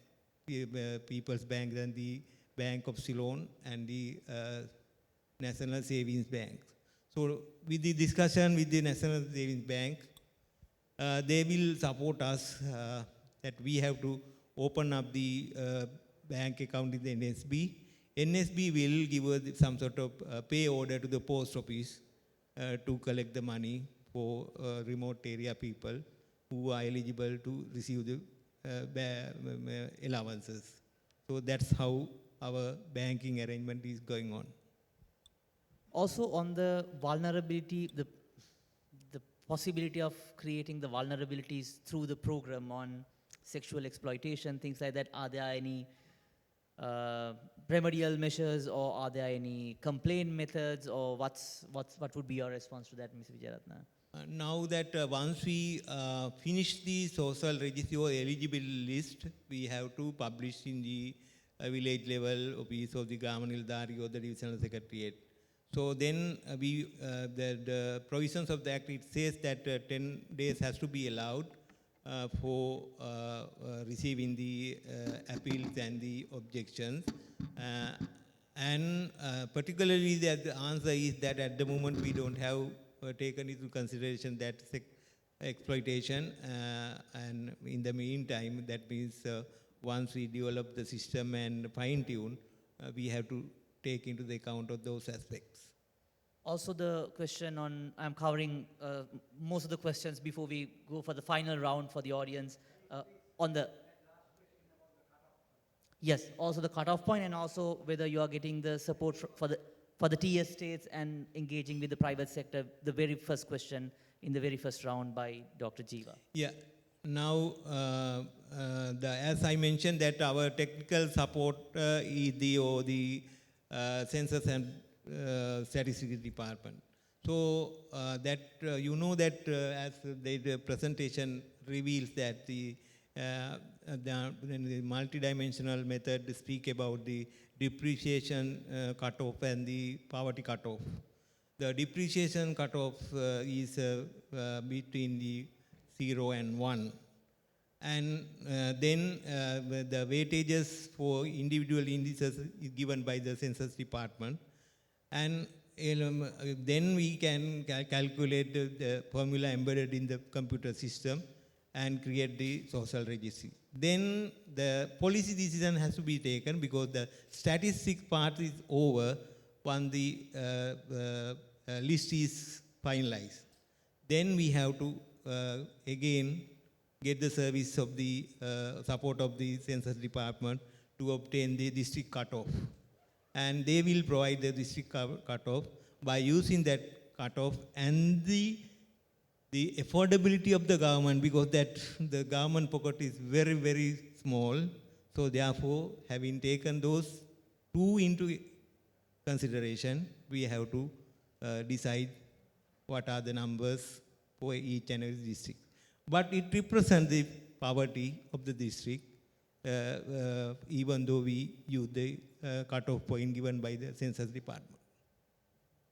the People's Bank and the Bank of Ceylon and the national savings banks. So with the discussion with the National Savings Bank, they will support us that we have to open up the bank account in the NSB. NSB will give us some sort of pay order to the post office to collect the money for remote area people who are eligible to receive the allowances. So that's how our banking arrangement is going on. Also on the vulnerability, the possibility of creating the vulnerabilities through the program on sexual exploitation, things like that, are there any remedial measures, or are there any complaint methods, or what would be your response to that, Ms. Wijayaratne? Now that once we finish the social registry or eligible list, we have to publish in the village level office of the Government Ildari or the Divisional Secretariat. So then the provisions of the Act, it says that 10 days has to be allowed for receiving the appeals and the objections. And particularly the answer is that at the moment we don't have taken into consideration that exploitation, and in the meantime, that means once we develop the system and fine-tune, we have to take into the account of those aspects. Also the question on, I'm covering most of the questions before we go for the final round for the audience, on the, yes, also the cutoff point, and also whether you are getting the support for the T estates and engaging with the private sector, the very first question in the very first round by Dr. Jiva. Yeah, now as I mentioned that our technical support is the Census and Statistics Department. So that you know that as the presentation reveals that the multidimensional method speak about the depreciation cutoff and the poverty cutoff. The depreciation cutoff is between the 0 and 1. And then the weightages for individual indices is given by the Census Department. And then we can calculate the formula embedded in the computer system and create the social registry. Then the policy decision has to be taken because the statistics part is over when the list is finalized. Then we have to again get the service of the support of the Census Department to obtain the district cutoff. And they will provide the district cutoff by using that cutoff and the affordability of the government, because that the government pocket is very, very small. So therefore, having taken those two into consideration, we have to decide what are the numbers for each and every district. But it represents the poverty of the district, even though we use the cutoff point given by the Census Department.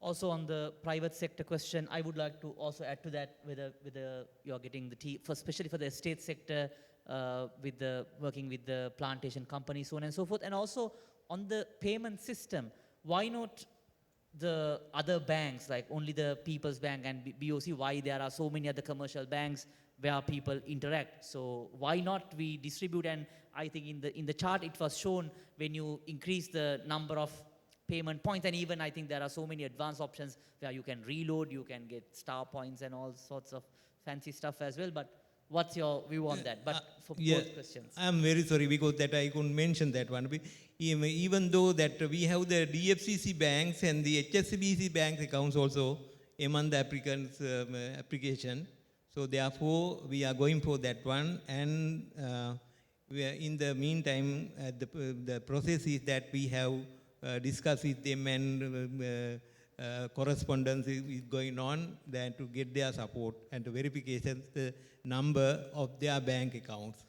Also on the private sector question, I would like to also add to that whether you're getting the especially for the estate sector, working with the plantation companies, so on and so forth. And also on the payment system, why not the other banks, like only the People's Bank and BOC, why there are so many other commercial banks where people interact? So why not we distribute? And I think in the chart it was shown when you increase the number of payment points, and even I think there are so many advanced options where you can reload, you can get star points and all sorts of fancy stuff as well. But what's your view on that? But for both questions. I'm very sorry because that I couldn't mention that one. Even though that we have the DFCC banks and the HSBC bank accounts also among the applicants' application. So therefore, we are going for that one. And we are in the meantime, the process is that we have discussed with them, and correspondence is going on then to get their support and the verification the number of their bank accounts.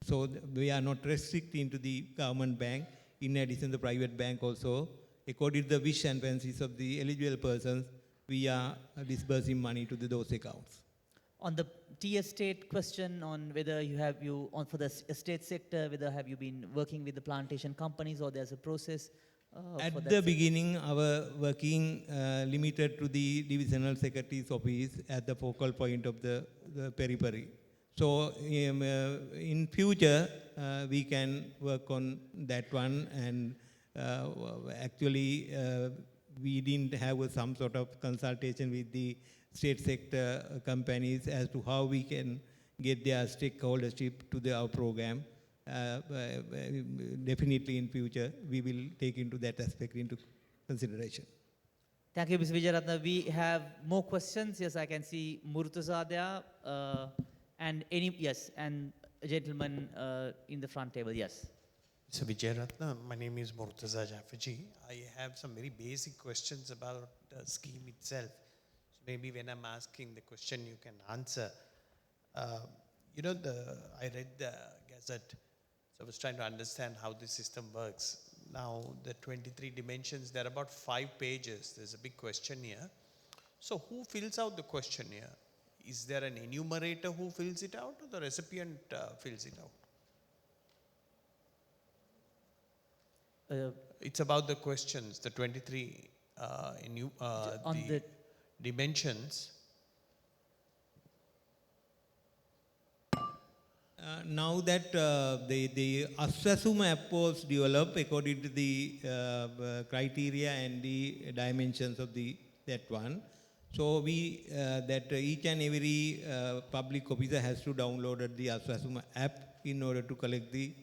So we are not restricting to the government bank. In addition, the private bank also, according to the wish and fancies of the eligible persons, we are disbursing money to those accounts. On the T estate question, on whether for the estate sector, whether have you been working with the plantation companies or there's a process At for that the sector? beginning, our working limited to the divisional secretary's office at the focal point of the periphery. So in future, we can work on that one, and actually we didn't have some sort of consultation with the state sector companies as to how we can get their stakeholdership to our program. Definitely in future, we will take into that aspect into consideration. Thank you, Mr. Wijayaratne. We have more questions. Yes, I can see Murtaza there. And a gentleman in the front table. Yes. Mr. Wijayaratne, my name is Murtaza Jafaji. I have some very basic questions about the scheme itself. So maybe when I'm asking the question, you can answer. I read the Gazette, so I was trying to understand how the system works. Now, the 23 dimensions, there are about 5 pages. There's a big questionnaire. So who fills out the questionnaire? Is there an enumerator who fills it out, or the recipient fills it out? It's about the questions, the 23 the dimensions. Now that the Aswasuma app was developed according to the criteria and the dimensions of that one, so we that each and every public officer has to download the Aswasuma app in order to collect the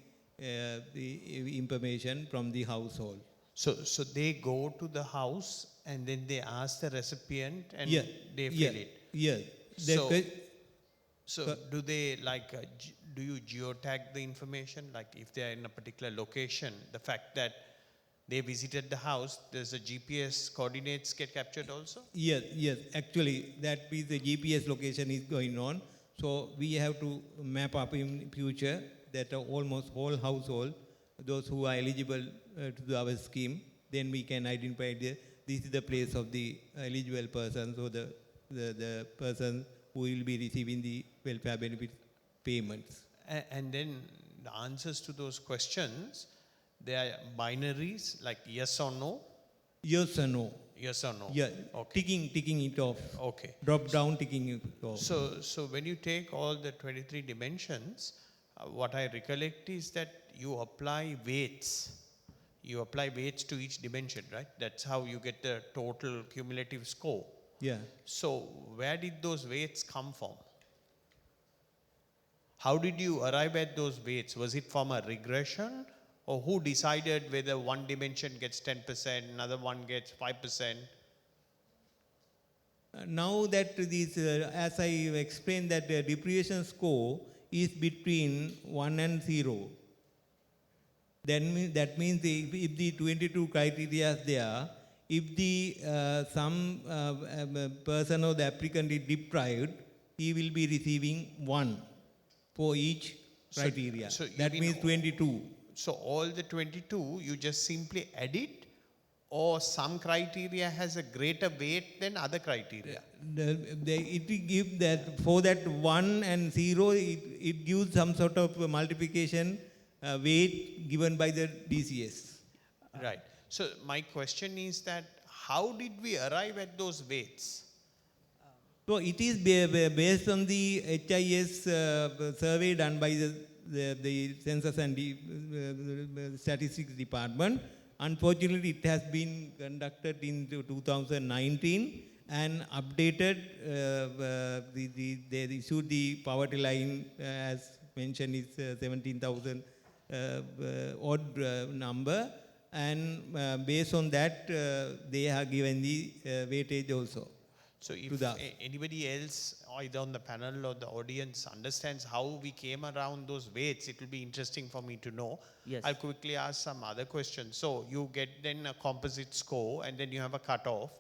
information from the household. So they go to the house and then they ask the recipient and they fill it. Yes. So do they do you geotag the information? Like if they are in a particular location, the fact that they visited the house, does the GPS coordinates get captured also? Yes. Actually, that means the GPS location is going on. So we have to map up in future that almost whole household, those who are eligible to our scheme, then we can identify this is the place of the eligible person, so the person who will be receiving the welfare benefit payments. And then the answers to those questions, they are binaries, like yes or no? Yes or no. Yes or no? Yeah, okay. ticking it off. Okay. Drop down, ticking it off. So when you take all the 23 dimensions, what I recollect is that you apply weights. You apply weights to each dimension, right? That's how you get the total cumulative score. Yeah. So where did those weights come from? How did you arrive at those weights? Was it from a regression? Or who decided whether one dimension gets 10%, another one gets 5%? Now that this, as I explained, that the depreciation score is between 1 and 0. Then that means if the 22 criteria is there, if the some person or the applicant is deprived, he will be receiving 1 for each criteria. So that means 22. So all the 22, you just simply add it, or some criteria has a greater weight than other criteria? It will give that, for that 1 and 0, it gives some sort of multiplication weight given by the DCS. Right. So my question is that how did we arrive at those weights? So it is based on the HIS survey done by the Census and the Statistics Department. Unfortunately, it has been conducted in 2019 and updated. They issued the poverty line, as mentioned, is 17,000 odd number, and based on that, they have given the weightage also. So if anybody else, either on the panel or the audience, understands how we came around those weights, it will be interesting for me to know. Yes. I'll quickly ask some other questions. So you get then a composite score, and then you have a cutoff.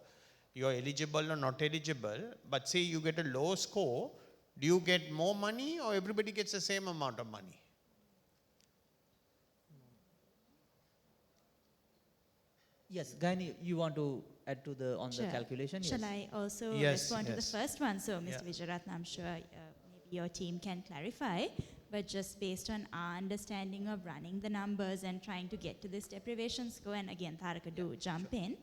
You're eligible or not eligible, but say you get a low score, do you get more money or everybody gets the same amount of money? Yes, Gayani, you want to add to the calculation? Shall Yes. I also Yes, respond to the yes. first one? So, Mr. Wijayaratne, I'm sure maybe your team can clarify. but just based on our understanding of running the numbers and trying to get to this deprivation score, and again, Tharaka, do jump in,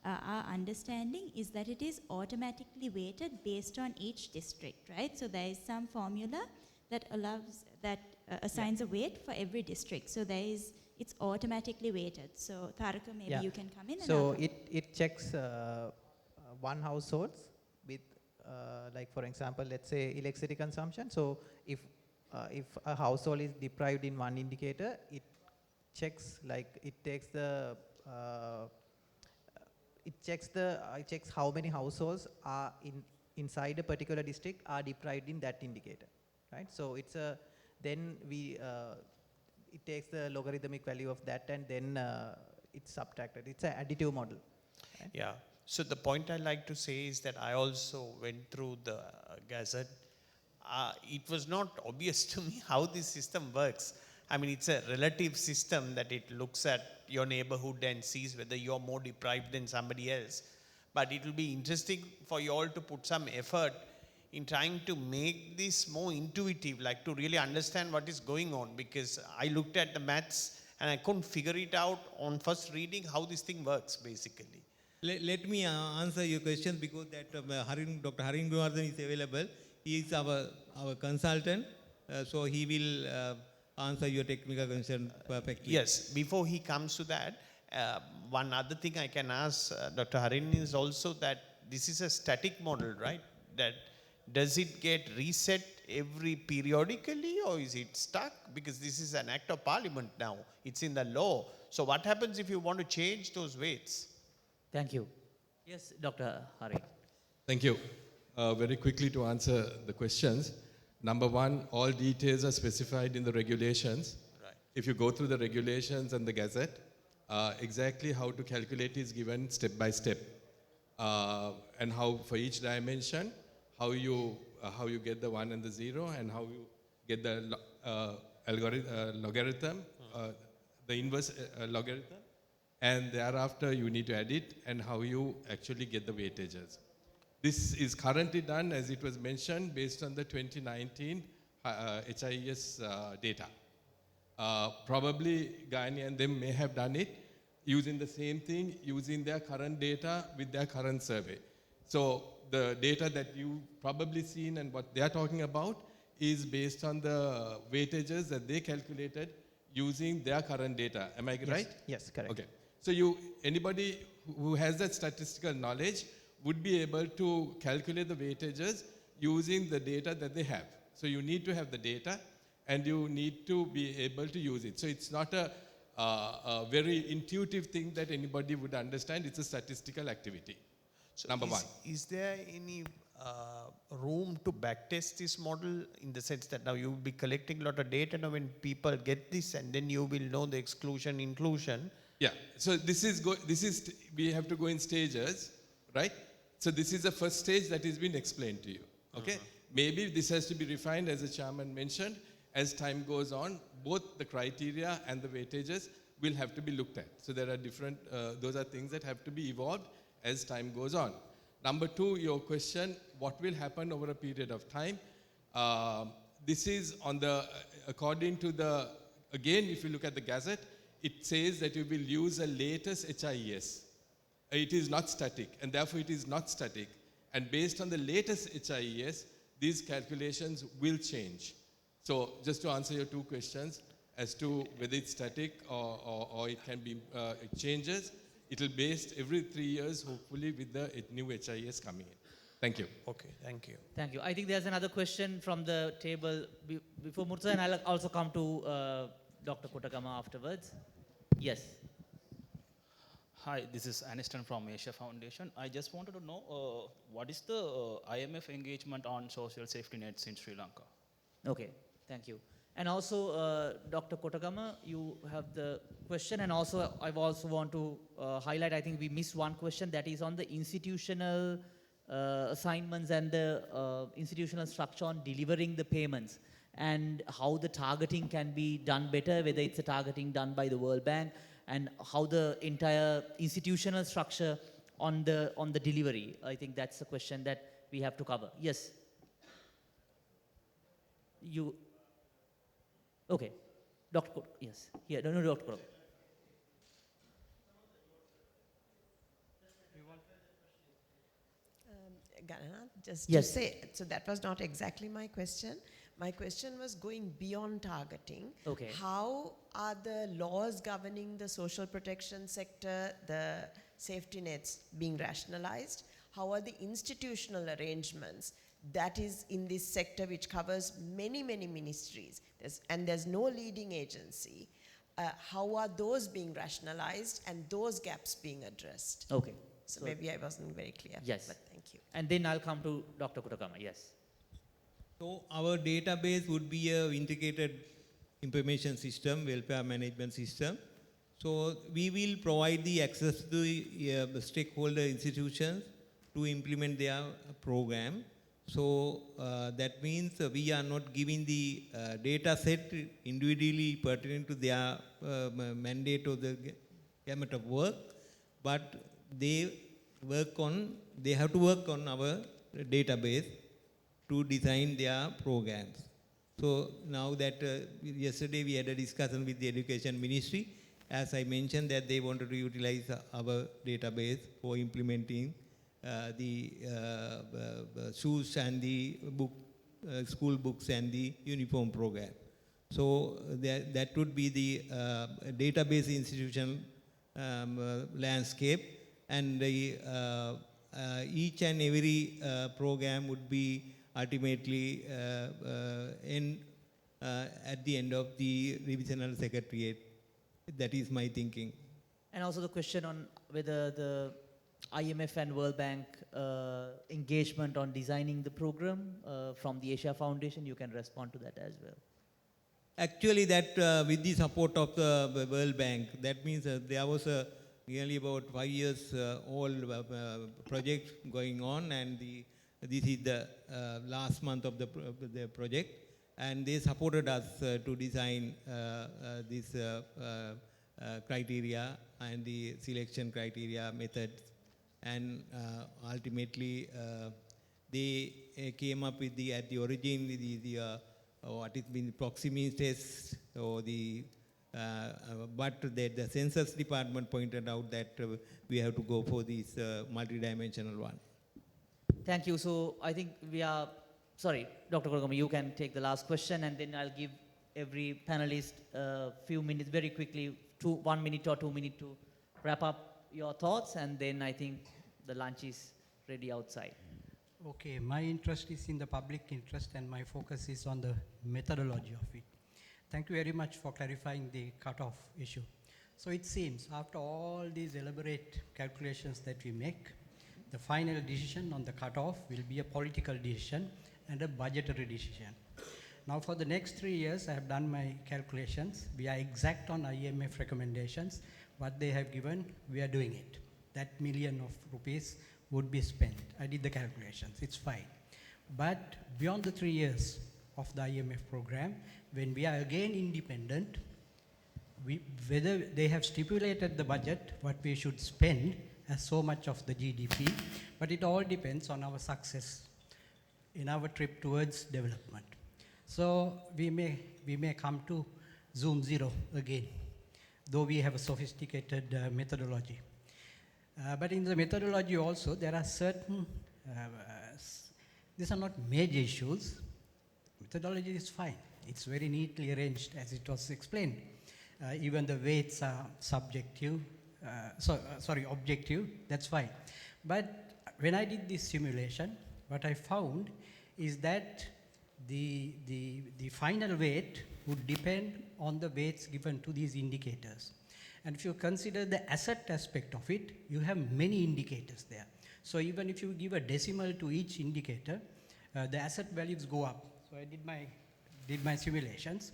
our understanding is that it is automatically weighted based on each district, right? So there is some formula that assigns a weight for every district. So it's automatically weighted. So Tharaka, maybe you can come in. So it checks one household with, like for example, let's say electricity consumption. So if a household is deprived in one indicator, it checks, like it takes the it checks how many households are inside a particular district are deprived in that indicator, right? So it's then it takes the logarithmic value of that, and then it's subtracted. It's an additive model. Right? Yeah. So the point I like to say is that I also went through the Gazette. It was not obvious to me how this system works. I mean, it's a relative system that it looks at your neighborhood and sees whether you're more deprived than somebody else. But it will be interesting for you all to put some effort in trying to make this more intuitive, like to really understand what is going on, because I looked at the maths and I couldn't figure it out on first reading how this thing works, basically. Let me answer your question, because that Dr. Harin Gunawardhan is available. He is our consultant, so he will answer your technical question perfectly. Yes, before he comes to that, one other thing I can ask Dr. Harin is also that this is a static model, right? That does it get reset every periodically, or is it stuck? Because this is an act of parliament now. It's in the law. So what happens if you want to change those weights? Thank you. Yes, Dr. Hari. Thank you. Very quickly to answer the questions. Number one, all details are specified in the regulations. Right. If you go through the regulations and the Gazette, exactly how to calculate is given step by step. And how for each dimension, how you get the 1 and the 0, and how you get the logarithm, the inverse logarithm, and thereafter you need to add it, and how you actually get the weightages. This is currently done, as it was mentioned, based on the 2019 HIS data. Probably Gayani and them may have done it using the same thing, using their current data with their current survey. So the data that you've probably seen and what they are talking about is based on the weightages that they calculated using their current data. Am I right? Yes, correct. Okay. So anybody who has that statistical knowledge would be able to calculate the weightages using the data that they have. So you need to have the data, and you need to be able to use it. So it's not a very intuitive thing that anybody would understand. It's a statistical activity. So number one. Is there any room to backtest this model, in the sense that now you will be collecting a lot of data now when people get this, and then you will know the exclusion, inclusion? Yeah. So we have to go in stages, right? So this is the first stage that has been explained to you. Okay. Maybe this has to be refined, as the chairman mentioned, as time goes on. Both the criteria and the weightages will have to be looked at. So there are different, those are things that have to be evolved as time goes on. Number two, your question, what will happen over a period of time? This is according to the, again, if you look at the Gazette, it says that you will use the latest HIS. It is not static, and therefore it is not static. And based on the latest HIS, these calculations will change. So just to answer your two questions as to whether it's static or it can be, it changes, it will be based every 3 years, hopefully, with the new HIS coming in. Thank you. Okay, thank you. Thank you. I think there's another question from the table before Murtaza, and I'll also come to Dr. Kotakama afterwards. Yes. Hi, this is Aniston from Asia Foundation. I just wanted to know what is the IMF engagement on social safety nets in Sri Lanka? Okay, thank you. And also, Dr. Kotakama, you have the question, and also I also want to highlight, I think we missed one question that is on the institutional assignments and the institutional structure on delivering the payments, and how the targeting can be done better, whether it's a targeting done by the World Bank, and how the entire institutional structure on the delivery. I think that's the question that we have to cover. Yes. Okay. Dr. Kor, yes. Here, no, Dr. Kor. Dhananath, just Yes. to say, so that was not exactly my question. My question was going beyond targeting. Okay. How are the laws governing the social protection sector, the safety nets being rationalized? How are the institutional arrangements that is in this sector which covers many, many ministries, and there's no leading agency? How are those being rationalized and those gaps being addressed? Okay. So maybe I wasn't very clear. Yes. But thank you. And then I'll come to Dr. Kutakama. Yes. So our database would be a integrated information system, welfare management system. So we will provide the access to the stakeholder institutions to implement their program. So that means we are not giving the data set individually pertinent to their mandate or the gamut of work, but they have to work on our database to design their programs. So now that yesterday we had a discussion with the Education Ministry, as I mentioned that they wanted to utilize our database for implementing the shoes and the school books and the uniform program. So that would be the database institution landscape, and each and every program would be ultimately at the end of the revisional secretariat. That is my thinking. And also the question on whether the IMF and World Bank engagement on designing the program from the Asia Foundation, you can respond to that as well. Actually, that with the support of the World Bank, that means there was a nearly about 5 years old project going on, and this is the last month of the project, and they supported us to design this criteria and the selection criteria methods, and ultimately they came up with at the origin what is been proximity test, or but the census department pointed out that we have to go for this multidimensional one. Thank you. So I think we are, sorry, Dr. Kuragama, you can take the last question, and then I'll give every panelist a few minutes very quickly, 1 minute or 2 minutes to wrap up your thoughts, and then I think the lunch is ready outside. Okay, my interest is in the public interest, and my focus is on the methodology of it. Thank you very much for clarifying the cutoff issue. So it seems after all these elaborate calculations that we make, the final decision on the cutoff will be a political decision and a budgetary decision. Now for the next 3 years, I have done my calculations. We are exact on IMF recommendations. What they have given, we are doing it. That million of rupees would be spent. I did the calculations, it's fine. But beyond the 3 years of the IMF program, when we are again independent, whether they have stipulated the budget, what we should spend as so much of the GDP, but it all depends on our success in our trip towards development. So we may come to Zoom zero again, though we have a sophisticated methodology. But in the methodology also, there are certain, these are not major issues. Methodology is fine. It's very neatly arranged as it was explained. Even the weights are subjective, objective, that's fine. But when I did this simulation, what I found is that the final weight would depend on the weights given to these indicators. And if you consider the asset aspect of it, you have many indicators there. So even if you give a decimal to each indicator, the asset values go up. So I did my simulations,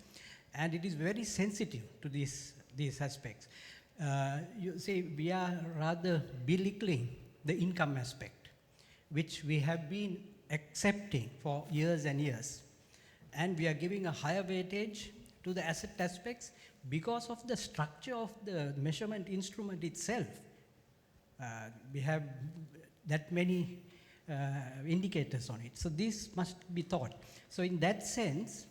and it is very sensitive to these aspects. You see, we are rather belittling the income aspect, which we have been accepting for years and years. And we are giving a higher weightage to the asset aspects because of the structure of the measurement instrument itself. We have that many indicators on it. So this must be thought. So in that sense,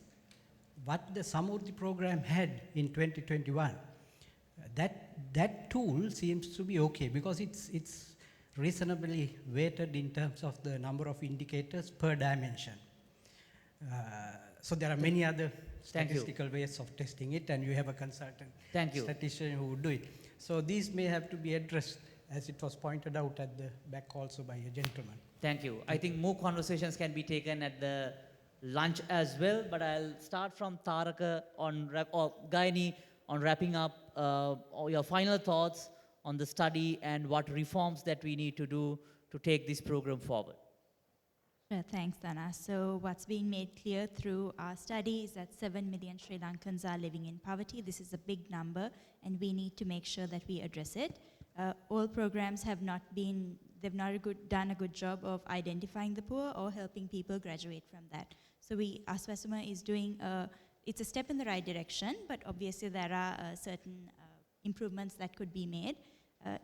what the Samurti program had in 2021, that tool seems to be okay because it's reasonably weighted in terms of the number of indicators per dimension. So there are many other statistical ways of testing it, and you have a consultant statistician who would do it. So these may have to be addressed, as it was pointed out at the back also by a gentleman. Thank you. I think more conversations can be taken at the lunch as well, but I'll start from Tharaka or Gayani on wrapping up your final thoughts on the study and what reforms that we need to do to take this program forward. Sure, thanks, Dana. So what's being made clear through our study is that 7 million Sri Lankans are living in poverty. This is a big number, and we need to make sure that we address it. All programs have not been, they've not done a good job of identifying the poor or helping people graduate from that. So Aswasuma is doing, it's a step in the right direction, but obviously there are certain improvements that could be made.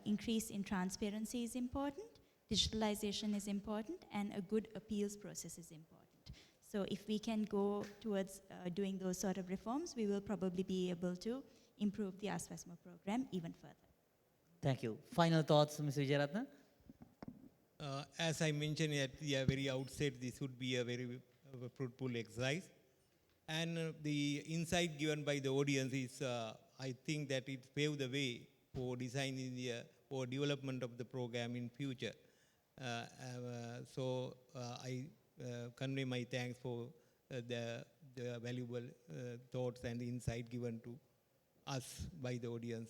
Increase in transparency is important. Digitalization is important, and a good appeals process is important. So if we can go towards doing those sort of reforms, we will probably be able to improve the Aswasma program even further. Thank you. Final thoughts, Mr. Wijayaratne? As I mentioned at the very outset, this would be a very fruitful exercise. And the insight given by the audience is, I think that it paved the way for designing for development of the program in future. So I convey my thanks for the valuable thoughts and insight given to us by the audience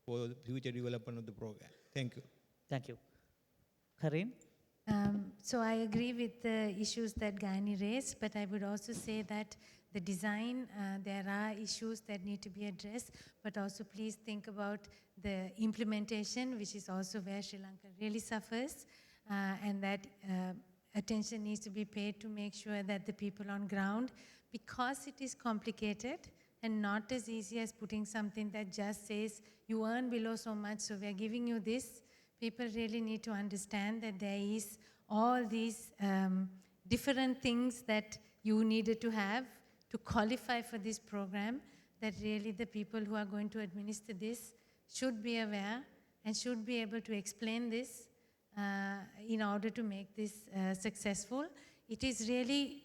for the future development of the program. Thank you. Thank you. Karin? So I agree with the issues that Gayani raised, but I would also say that the design, there are issues that need to be addressed, but also please think about the implementation, which is also where Sri Lanka really suffers, and that attention needs to be paid to make sure that the people on ground, because it is complicated and not as easy as putting something that just says you earn below so much, so we are giving you this. People really need to understand that there is all these different things that you needed to have to qualify for this program, that really the people who are going to administer this should be aware and should be able to explain this in order to make this successful. It is really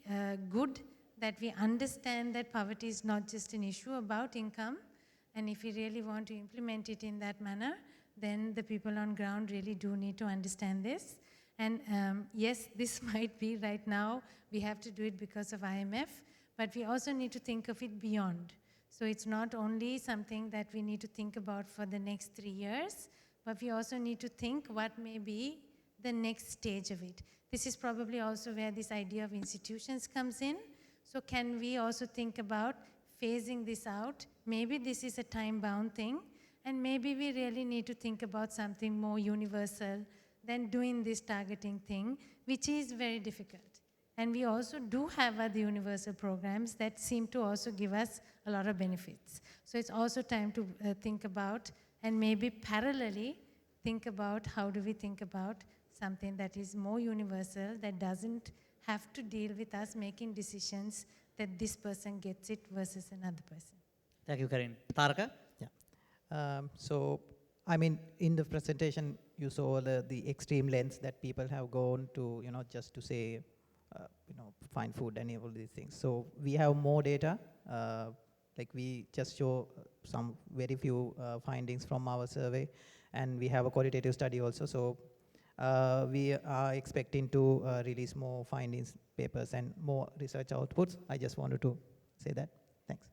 good that we understand that poverty is not just an issue about income, and if we really want to implement it in that manner, then the people on ground really do need to understand this. And yes, this might be right now, we have to do it because of IMF, but we also need to think of it beyond. So it's not only something that we need to think about for the next 3 years, but we also need to think what may be the next stage of it. This is probably also where this idea of institutions comes in. So can we also think about phasing this out? Maybe this is a time-bound thing, and maybe we really need to think about something more universal than doing this targeting thing, which is very difficult. And we also do have other universal programs that seem to also give us a lot of benefits. So it's also time to think about, and maybe parallelly think about, how do we think about something that is more universal, that doesn't have to deal with us making decisions that this person gets it versus another person. Thank you, Karin. Tharaka? So, I mean, in the presentation, you saw the extreme lengths that people have gone to, just to say, find food and all these things. So we have more data. Like we just show some very few findings from our survey, and we have a qualitative study also. So we are expecting to release more findings, papers, and more research outputs. I just wanted to say that. Thanks.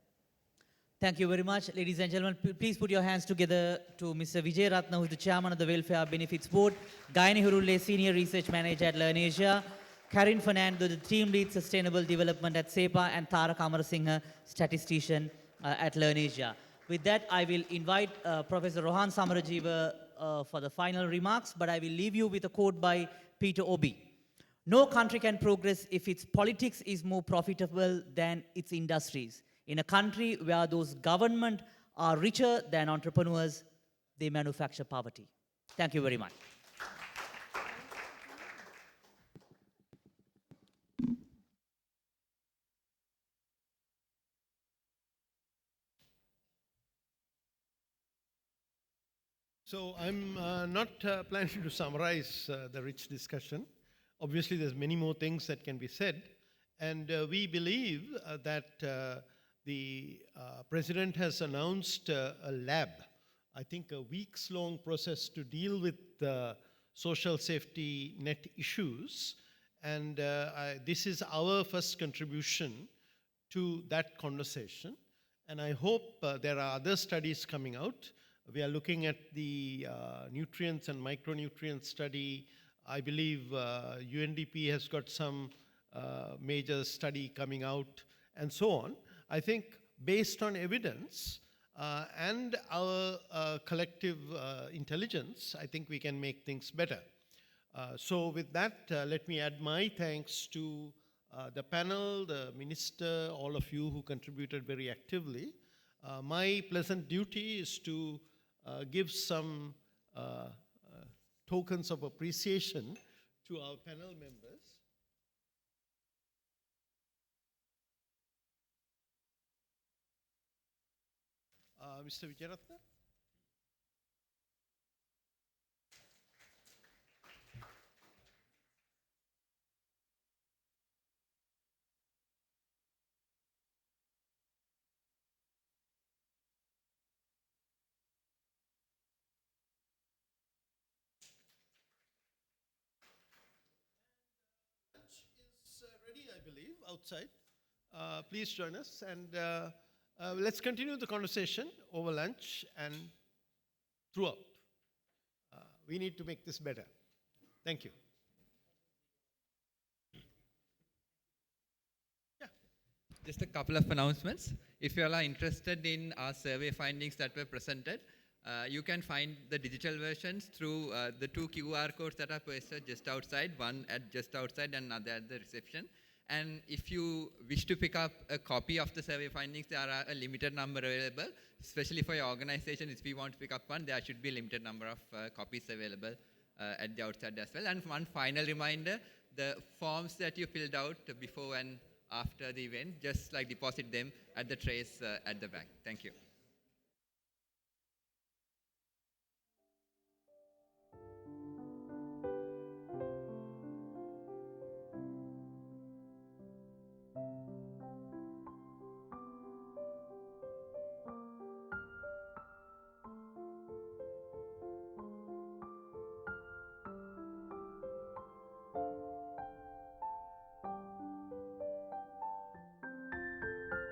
Thank you very much. Ladies and gentlemen, please put your hands together to Mr. Wijayaratne, who is the chairman of the Welfare Benefits Board, Gayani Hurulle, senior research manager at LIRNEasia, Karin Fernando, the team lead sustainable development at CEPA, and Tharaka Amarasinghe, statistician at LIRNEasia. With that, I will invite Professor Rohan Samarajiva for the final remarks, but I will leave you with a quote by Peter Obi. No country can progress if its politics is more profitable than its industries. In a country where those governments are richer than entrepreneurs, they manufacture poverty. Thank you very much. So I'm not planning to summarize the rich discussion. Obviously, there's many more things that can be said. And we believe that the President has announced a lab, I think a weeks-long process to deal with social safety net issues. And this is our first contribution to that conversation. And I hope there are other studies coming out. We are looking at the nutrients and micronutrients study. I believe UNDP has got some major study coming out and so on. I think based on evidence and our collective intelligence, I think we can make things better. So with that, let me add my thanks to the panel, the minister, all of you who contributed very actively. My pleasant duty is to give some tokens of appreciation to our panel members. Mr. Wijayaratne. Ready, I believe, outside. Please join us, and let's continue the conversation over lunch and throughout. We need to make this better. Thank you. Just a couple of announcements. If you all are interested in our survey findings that were presented, you can find the digital versions through the 2 QR codes that are posted just outside, one at just outside and another at the reception. And if you wish to pick up a copy of the survey findings, there are a limited number available, especially for your organization. If we want to pick up one, there should be a limited number of copies available at the outside as well. And one final reminder, the forms that you filled out before and after the event, just like deposit them at the trays at the back. Thank you.